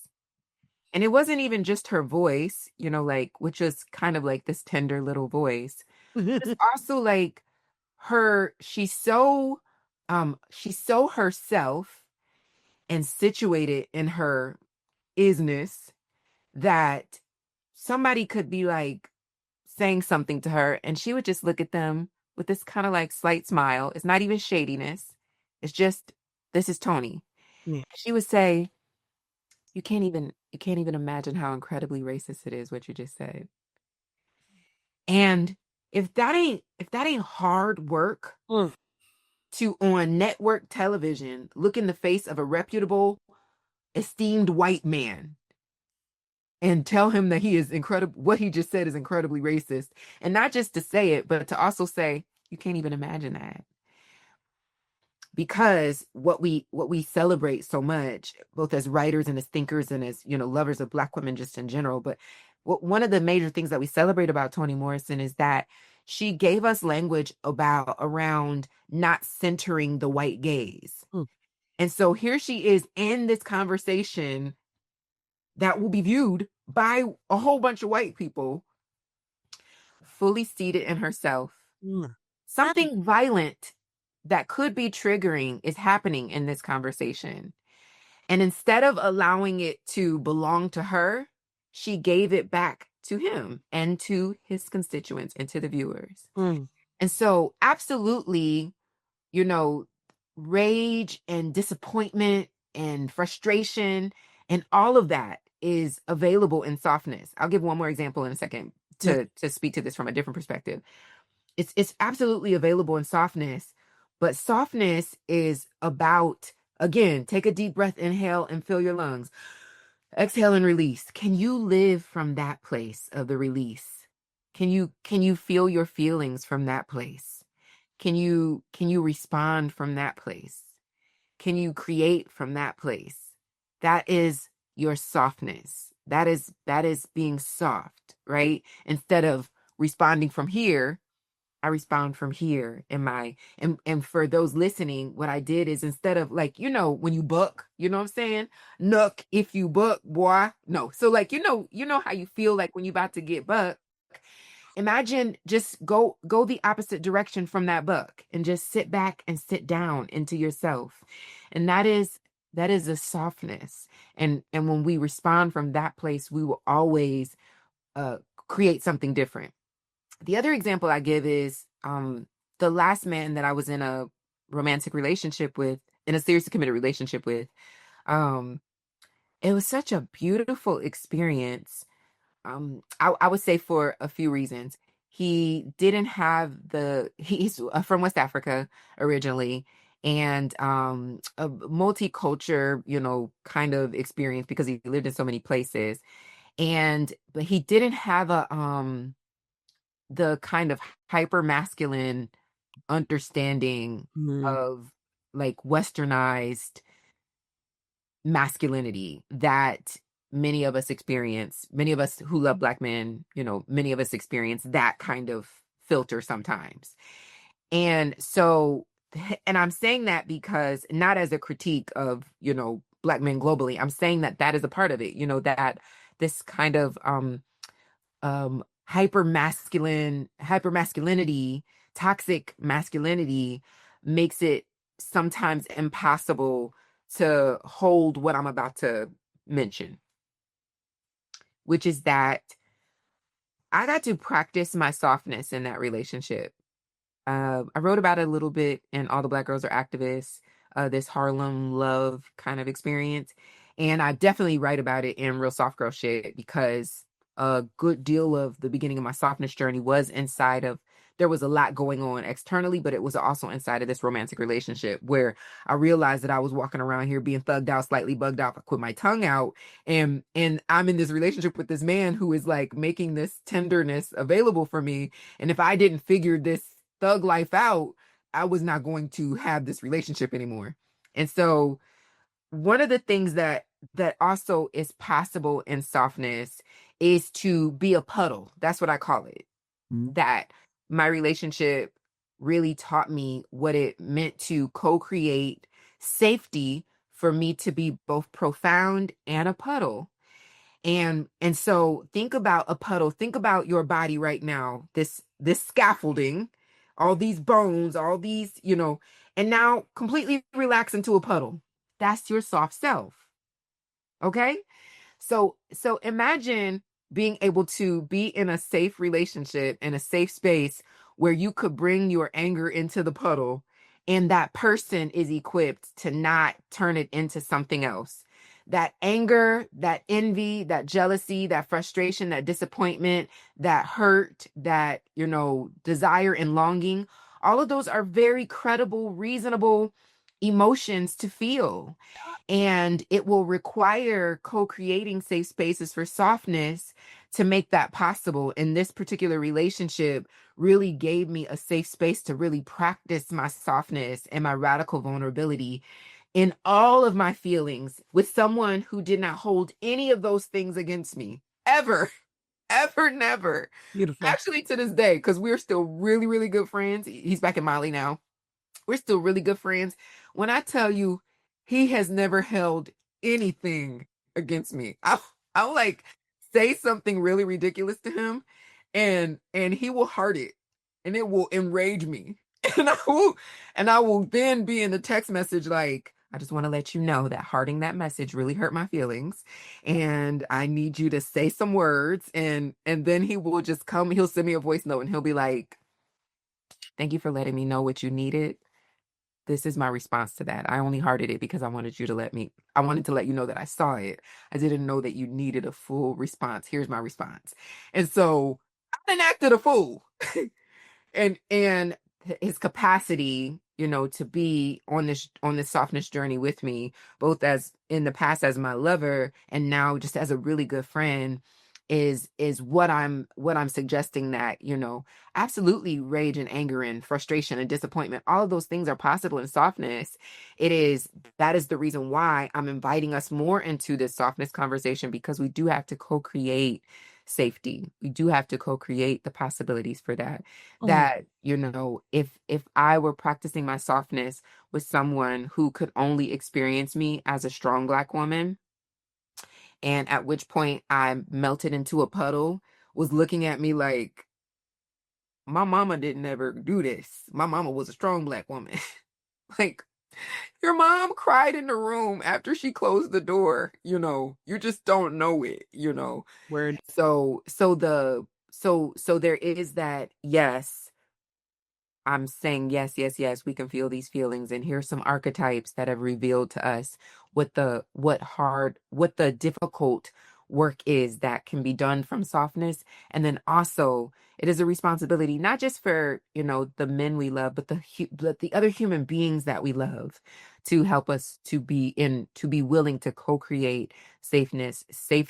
And it wasn't even just her voice, which was kind of like this tender little voice. It's also like she's so herself and situated in her isness that somebody could be like saying something to her and she would just look at them with this kind of like slight smile. It's not even shadiness. It's just, this is Toni. Yeah. She would say, you can't even imagine how incredibly racist it is what you just said. And if that ain't hard work to, on network television, look in the face of a reputable, esteemed white man and tell him that he is incredible, what he just said is incredibly racist. And not just to say it, but to also say, you can't even imagine that. Because what we celebrate so much, both as writers and as thinkers and as, lovers of Black women just in general, but one of the major things that we celebrate about Toni Morrison is that she gave us language around not centering the white gaze. And so here she is in this conversation that will be viewed by a whole bunch of white people, fully seated in herself. Something violent that could be triggering is happening in this conversation. And instead of allowing it to belong to her, she gave it back to him and to his constituents and to the viewers. And so absolutely, rage and disappointment and frustration and all of that is available in softness. I'll give one more example in a second to speak to this from a different perspective. It's absolutely available in softness, but softness is about, again, take a deep breath, inhale and fill your lungs. Exhale and release. Can you live from that place of the release? Can you feel your feelings from that place? Can you respond from that place? Can you create from that place? That is your softness. That is being soft, right? Instead of responding from here, I respond from here in my, and for those listening, what I did is instead of like, when you book, you know what I'm saying? Nook, if you book, boy. No. So like, you know how you feel like when you about to get booked. Imagine just go the opposite direction from that book and just sit back and sit down into yourself. And that is a softness. And when we respond from that place, we will always create something different. The other example I give is the last man that I was in a romantic relationship with, in a seriously committed relationship with. It was such a beautiful experience. I would say for a few reasons. He didn't have he's from West Africa originally, and a multicultural, kind of experience because he lived in so many places. But he didn't have the kind of hyper masculine understanding of like westernized masculinity that many of us experience. Many of us who love Black men, many of us experience that kind of filter sometimes. And so, and I'm saying that because not as a critique of, Black men globally, I'm saying that is a part of it, that this kind of hyper masculinity, toxic masculinity makes it sometimes impossible to hold what I'm about to mention, which is that I got to practice my softness in that relationship. I wrote about it a little bit in All the Black Girls Are Activists, this Harlem love kind of experience. And I definitely write about it in Real Soft Girl Shit because a good deal of the beginning of my softness journey was inside of there was a lot going on externally, but it was also inside of this romantic relationship where I realized that I was walking around here being thugged out, slightly bugged out. I quit my tongue out, and I'm in this relationship with this man who is like making this tenderness available for me. And if I didn't figure this thug life out, I was not going to have this relationship anymore. And so one of the things that also is possible in softness is to be a puddle. That's what I call it. That my relationship really taught me what it meant to co-create safety for me to be both profound and a puddle. And so think about a puddle. Think about your body right now. This scaffolding, all these bones, all these, and now completely relax into a puddle. That's your soft self. Okay? So imagine being able to be in a safe relationship, in a safe space where you could bring your anger into the puddle, and that person is equipped to not turn it into something else. That anger, that envy, that jealousy, that frustration, that disappointment, that hurt, that, desire and longing, all of those are very credible, reasonable emotions to feel. And it will require co-creating safe spaces for softness to make that possible. And this particular relationship really gave me a safe space to really practice my softness and my radical vulnerability in all of my feelings with someone who did not hold any of those things against me ever. Ever, never. Beautiful. Actually, to this day, because we're still really, really good friends. He's back in Mali now. We're still really good friends. When I tell you, he has never held anything against me. I'll like say something really ridiculous to him, and he will heart it, and it will enrage me. And I will then be in the text message like, I just want to let you know that hearting that message really hurt my feelings, and I need you to say some words. And then he will just come, he'll send me a voice note, and he'll be like, thank you for letting me know what you needed. This is my response to that. I only hearted it because I wanted to let you know that I saw it. I didn't know that you needed a full response. Here's my response. And so I then acted a fool. and his capacity, to be on this softness journey with me, both as in the past as my lover and now just as a really good friend, is what I'm suggesting, that absolutely rage and anger and frustration and disappointment, all of those things are possible in softness. That is the reason why I'm inviting us more into this softness conversation, because we do have to co-create safety. We do have to co-create the possibilities for that. That if I were practicing my softness with someone who could only experience me as a strong Black woman, and at which point I melted into a puddle, was looking at me like, my mama didn't ever do this. My mama was a strong Black woman. Like, your mom cried in the room after she closed the door. You just don't know it. Word. So there is that. Yes, I'm saying yes, yes, yes, we can feel these feelings. And here's some archetypes that have revealed to us what the difficult work is that can be done from softness. And then also it is a responsibility, not just for, the men we love, but the other human beings that we love, to help us to be willing to co-create safe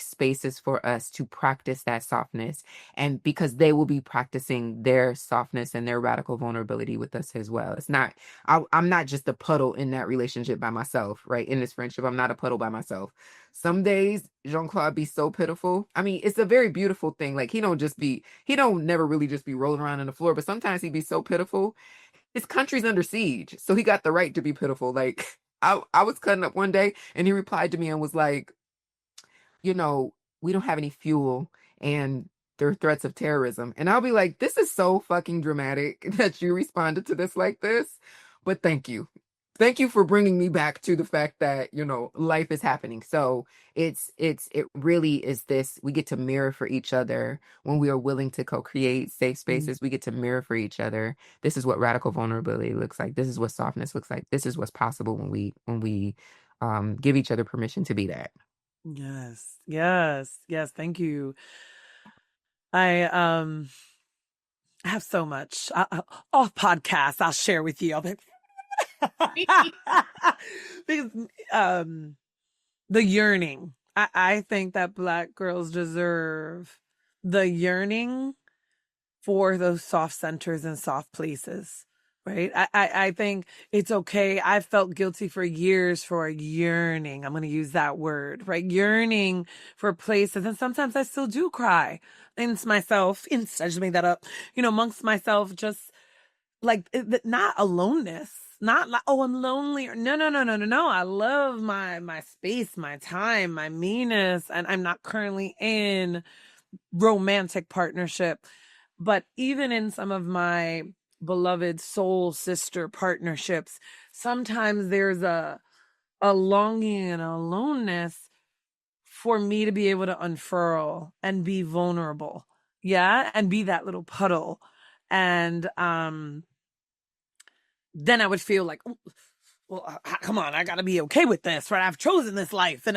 spaces for us to practice that softness. And because they will be practicing their softness and their radical vulnerability with us as well. It's not, I'm not just a puddle in that relationship by myself, right? In this friendship, I'm not a puddle by myself. Some days Jean-Claude be so pitiful. I mean, it's a very beautiful thing. Like, he don't never really just be rolling around on the floor, but sometimes he be so pitiful. His country's under siege, so he got the right to be pitiful. Like, I was cutting up one day, and he replied to me and was like, we don't have any fuel, and there are threats of terrorism. And I'll be like, this is so fucking dramatic that you responded to this like this. But thank you. Thank you for bringing me back to the fact that, life is happening. So it really is this, we get to mirror for each other when we are willing to co-create safe spaces. We get to mirror for each other. This is what radical vulnerability looks like. This is what softness looks like. This is what's possible when we give each other permission to be that. Yes. Yes. Yes. Thank you. I I have so much. Off podcast, I'll share with you. I'll be because the yearning. I think that Black girls deserve the yearning for those soft centers and soft places. Right. I think it's okay. I felt guilty for years for yearning. I'm going to use that word, right? Yearning for places. And sometimes I still do cry into myself. I just made that up, amongst myself, just like not aloneness, not like, oh, I'm lonely. No, no, no, no, no, no. I love my space, my time, my meanness. And I'm not currently in romantic partnership. But even in some of my beloved soul sister partnerships, sometimes there's a longing and a aloneness for me to be able to unfurl and be vulnerable. Yeah. And be that little puddle. And then I would feel like, well, come on, I got to be okay with this, right? I've chosen this life. And,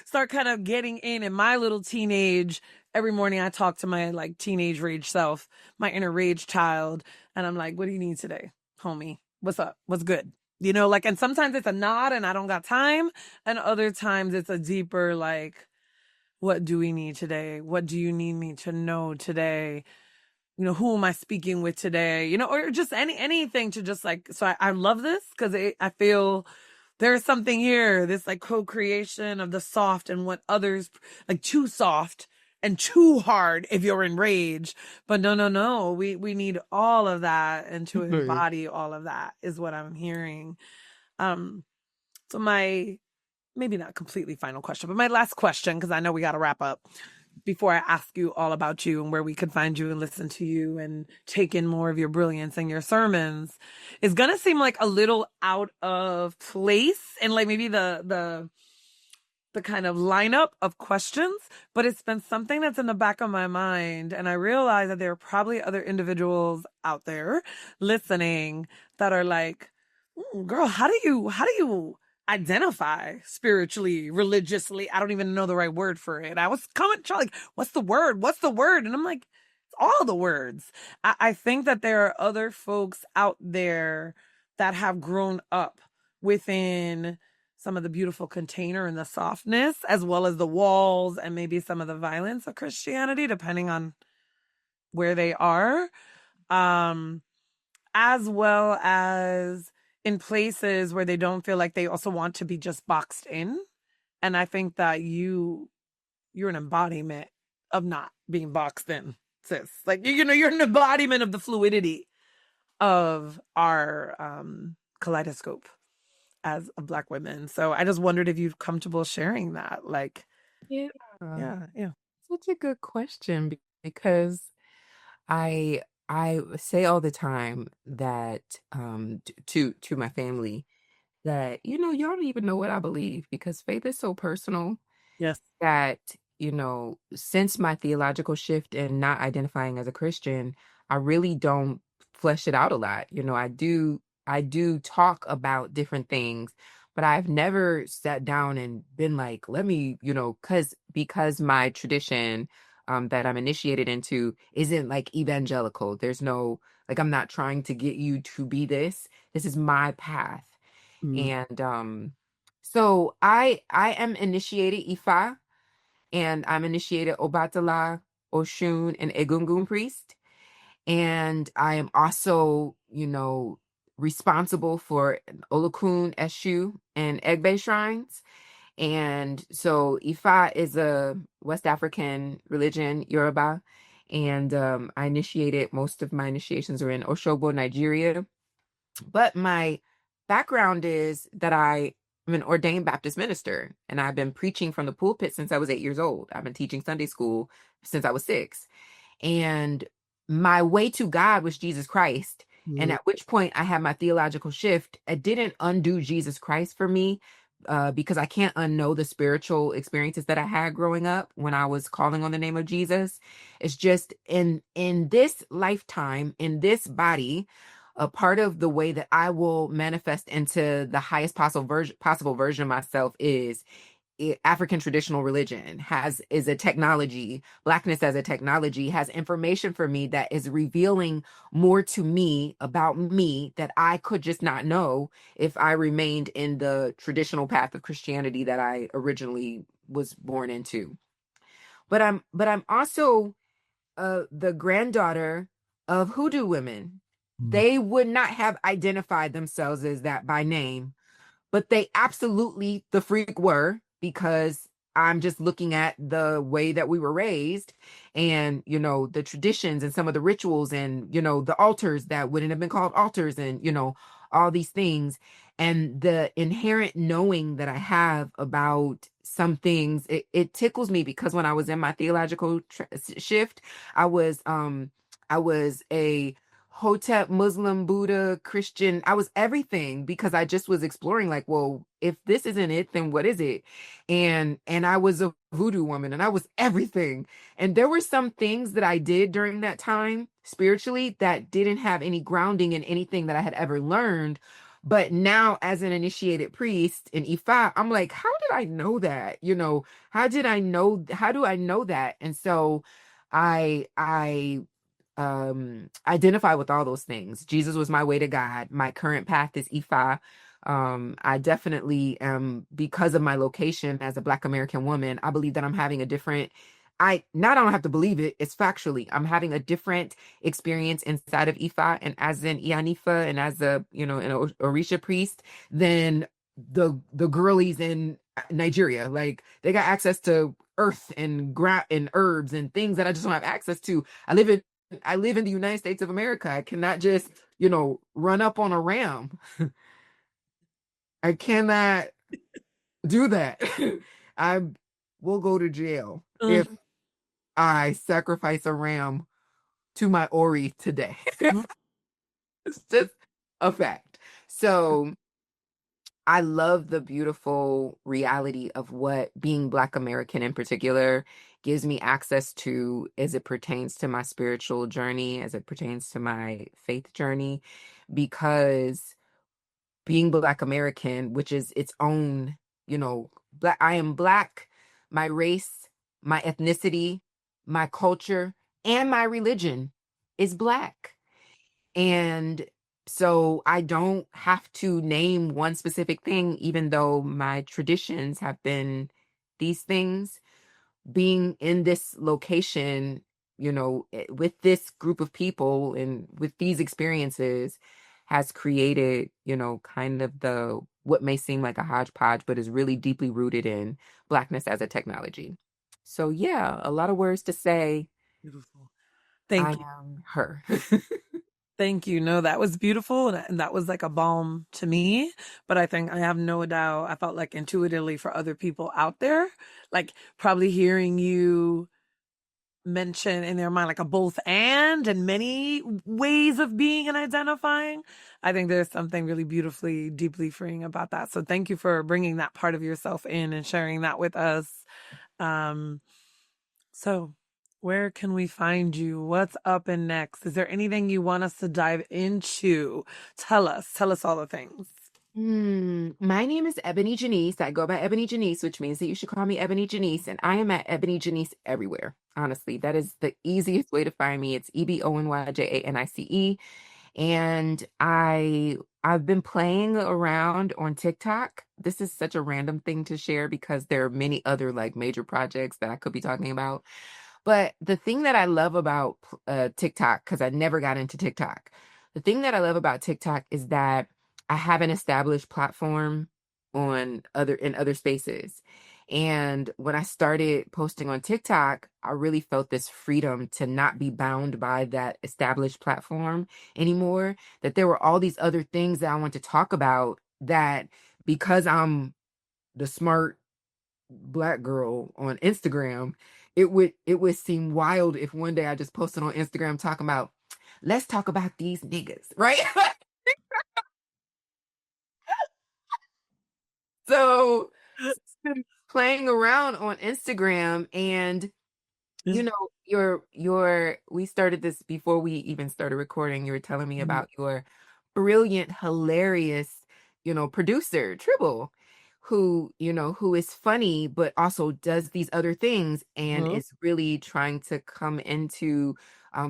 start kind of getting in my little teenage. Every morning I talk to my like teenage rage self, my inner rage child. And I'm like, what do you need today, homie? What's up? What's good? And sometimes it's a nod and I don't got time. And other times it's a deeper, like, what do we need today? What do you need me to know today? Who am I speaking with today? Or just anything to just like, so I love this because I feel there's something here, this like co-creation of the soft and what others like too soft and too hard if you're in rage. But no. We need all of that and to embody all of that is what I'm hearing. So my, maybe not completely final question, but my last question, because I know we got to wrap up before I ask you all about you and where we could find you and listen to you and take in more of your brilliance and your sermons, is going to seem like a little out of place and like maybe the kind of lineup of questions, but it's been something that's in the back of my mind. And I realize that there are probably other individuals out there listening that are like, girl, how do you identify spiritually, religiously? I don't even know the right word for it. I was coming like, what's the word? And I'm like, it's all the words. I think that there are other folks out there that have grown up within some of the beautiful container and the softness, as well as the walls and maybe some of the violence of Christianity, depending on where they are. As well as in places where they don't feel like they also want to be just boxed in. And I think that you're an embodiment of not being boxed in, sis. Like, you're an embodiment of the fluidity of our kaleidoscope as a Black women. So I just wondered if you're comfortable sharing that. Like, Yeah. yeah. Such a good question because I say all the time that to my family that y'all don't even know what I believe because faith is so personal Yes. that since my theological shift and not identifying as a Christian, I really don't flesh it out a lot. I do talk about different things, but I've never sat down and been like, let me, because my tradition that I'm initiated into isn't like evangelical. There's no, like, I'm not trying to get you to be this. This is my path. And so I am initiated Ifa, and I'm initiated Obatala, Oshun, and Egungun priest. And I am also, responsible for Olokun, Eshu, and Egbe shrines. And so Ifa is a West African religion, Yoruba. And I initiated, most of my initiations are in Oshobo, Nigeria. But my background is that I'm an ordained Baptist minister, and I've been preaching from the pulpit since I was 8 years old. I've been teaching Sunday school since I was 6. And my way to God was Jesus Christ. And at which point I had my theological shift. It didn't undo Jesus Christ for me because I can't unknow the spiritual experiences that I had growing up when I was calling on the name of Jesus. It's just in this lifetime, in this body, a part of the way that I will manifest into the highest possible version of myself is African traditional religion is a technology. Blackness as a technology has information for me that is revealing more to me about me that I could just not know if I remained in the traditional path of Christianity that I originally was born into. But I'm also the granddaughter of hoodoo women. They would not have identified themselves as that by name, but they absolutely the freak were, because I'm just looking at the way that we were raised, and the traditions and some of the rituals, and the altars that wouldn't have been called altars, and all these things, and the inherent knowing that I have about some things. It tickles me because when I was in my theological shift, I was a Hotep, Muslim, Buddha, Christian. I was everything because I just was exploring, like, well, if this isn't it, then what is it? And I was a voodoo woman, and I was everything. And there were some things that I did during that time spiritually that didn't have any grounding in anything that I had ever learned. But now, as an initiated priest in Ifa, I'm like, how did I know that? How do I know that? And so I identify with all those things. Jesus was my way to God. My current path is Ifa. I definitely am, because of my location as a Black American woman, I believe that I'm having a different, I don't have to believe it, it's factually, I'm having a different experience inside of Ifa and as an Ianifa and as an Orisha priest than the girlies in Nigeria. Like, they got access to earth and herbs and things that I just don't have access to. I live in the United States of America. I cannot just, run up on a ram. I cannot do that. I will go to jail if I sacrifice a ram to my Ori today. It's just a fact. So I love the beautiful reality of what being Black American in particular gives me access to as it pertains to my spiritual journey, as it pertains to my faith journey, because being Black American, which is its own, Black, I am Black, my race, my ethnicity, my culture, and my religion is Black. And so I don't have to name one specific thing, even though my traditions have been these things. Being in this location, with this group of people and with these experiences has created, kind of what may seem like a hodgepodge, but is really deeply rooted in Blackness as a technology. So yeah, a lot of words to say. Beautiful. I Thank you. am her. Thank you. No, that was beautiful. And that was like a balm to me. But I think I have no doubt, I felt like intuitively for other people out there, like probably hearing you mention in their mind like a both and many ways of being and identifying. I think there's something really beautifully, deeply freeing about that. So thank you for bringing that part of yourself in and sharing that with us. So where can we find you? What's up and next? Is there anything you want us to dive into? Tell us all the things. My name is EbonyJanice. I go by EbonyJanice, which means that you should call me EbonyJanice, and I am at EbonyJanice everywhere. Honestly, that is the easiest way to find me. It's EbonyJanice, and I've been playing around on TikTok. This is such a random thing to share because there are many other like major projects that I could be talking about. But the thing that I love about TikTok, because I never got into TikTok, the thing that I love about TikTok is that I have an established platform in other spaces. And when I started posting on TikTok, I really felt this freedom to not be bound by that established platform anymore. That there were all these other things that I want to talk about that, because I'm the smart Black girl on Instagram, it would seem wild if one day I just posted on Instagram talking about, let's talk about these niggas, right? So playing around on Instagram, and we started this before we even started recording. You were telling me about your brilliant, hilarious, producer, Tribble, who, who is funny, but also does these other things and Mhm. is really trying to come into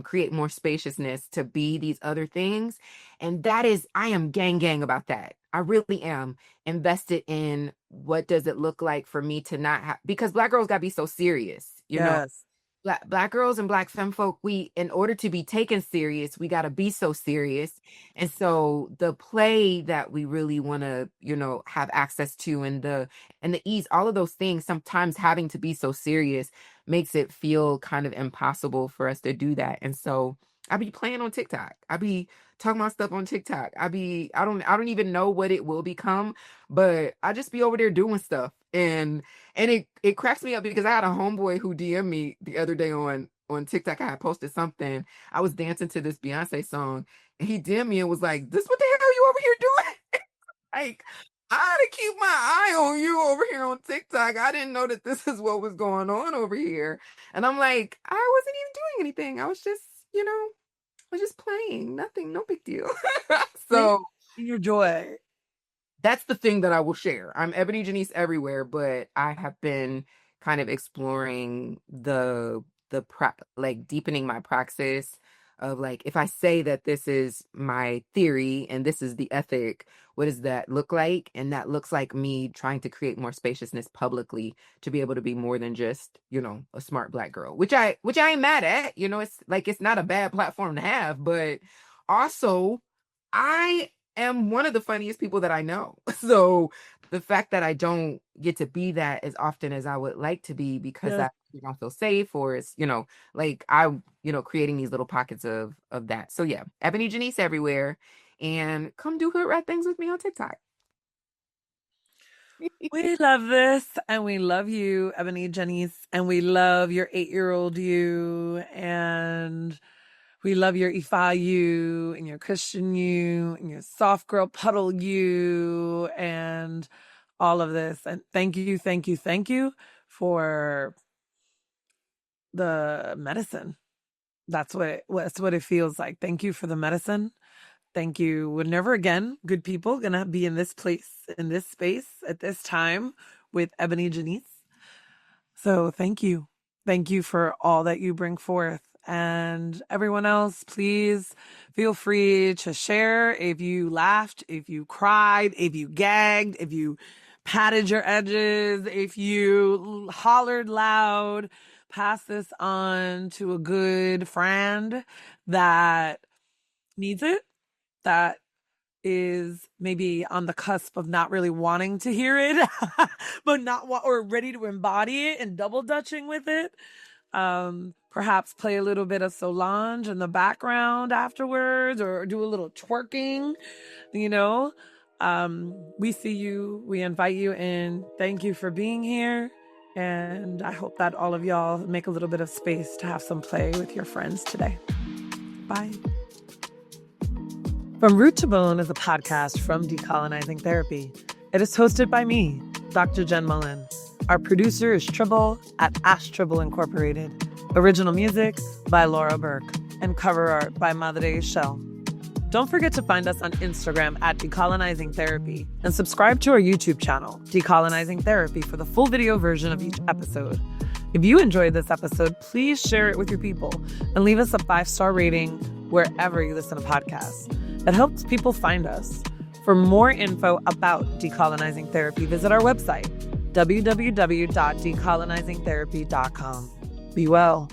create more spaciousness to be these other things. And I am gang about that. I really am invested in what does it look like for me to not have, because Black girls got to be so serious. Yes. Black girls and Black femme folk, in order to be taken serious, we got to be so serious. And so the play that we really want to, have access to, and the ease, all of those things, sometimes having to be so serious makes it feel kind of impossible for us to do that. And so I be playing on TikTok. I be talking about stuff on TikTok. I don't even know what it will become, but I just be over there doing stuff. And it cracks me up because I had a homeboy who DM'd me the other day on TikTok. I had posted something. I was dancing to this Beyonce song, and he DM'd me and was like, "This what the hell are you over here doing?" Like, I had to keep my eye on you over here on TikTok. I didn't know that this is what was going on over here. And I'm like, I wasn't even doing anything. I was just, playing. Nothing, no big deal. Right? So Your joy. that's the thing that I will share. I'm EbonyJanice everywhere, but I have been kind of exploring like deepening my praxis of, like, if I say that this is my theory and this is the ethic, what does that look like? And that looks like me trying to create more spaciousness publicly to be able to be more than just, a smart Black girl, which I ain't mad at. It's like, it's not a bad platform to have, but also I am one of the funniest people that I know. So the fact that I don't get to be that as often as I would like to be because Yes. I don't feel safe, or it's, like I'm, creating these little pockets of that. So yeah, EbonyJanice everywhere, and come do hood rat things with me on TikTok. We love this, and we love you, EbonyJanice, and we love your 8-year-old you, and we love your Ifa you, and your Christian you, and your soft girl puddle you, and all of this. And thank you for the medicine. That's what it feels like. Thank you for the medicine. Thank you. We're never again, good people, gonna be in this place, in this space, at this time with EbonyJanice. So thank you. Thank you for all that you bring forth. And everyone else, please feel free to share if you laughed, if you cried, if you gagged, if you patted your edges, if you hollered loud. Pass this on to a good friend that needs it, that is maybe on the cusp of not really wanting to hear it, but or ready to embody it and double dutching with it. Perhaps play a little bit of Solange in the background afterwards, or do a little twerking, we see you, we invite you in. Thank you for being here. And I hope that all of y'all make a little bit of space to have some play with your friends today. Bye. From Root to Bone is a podcast from Decolonizing Therapy. It is hosted by me, Dr. Jenn Mullan. Our producer is Tribble at Ash Tribble Incorporated. Original music by Laura Burke, and cover art by Madre Shell. Don't forget to find us on Instagram at Decolonizing Therapy, and subscribe to our YouTube channel, Decolonizing Therapy, for the full video version of each episode. If you enjoyed this episode, please share it with your people and leave us a 5-star rating wherever you listen to podcasts. It helps people find us. For more info about Decolonizing Therapy, visit our website, www.decolonizingtherapy.com. Be well.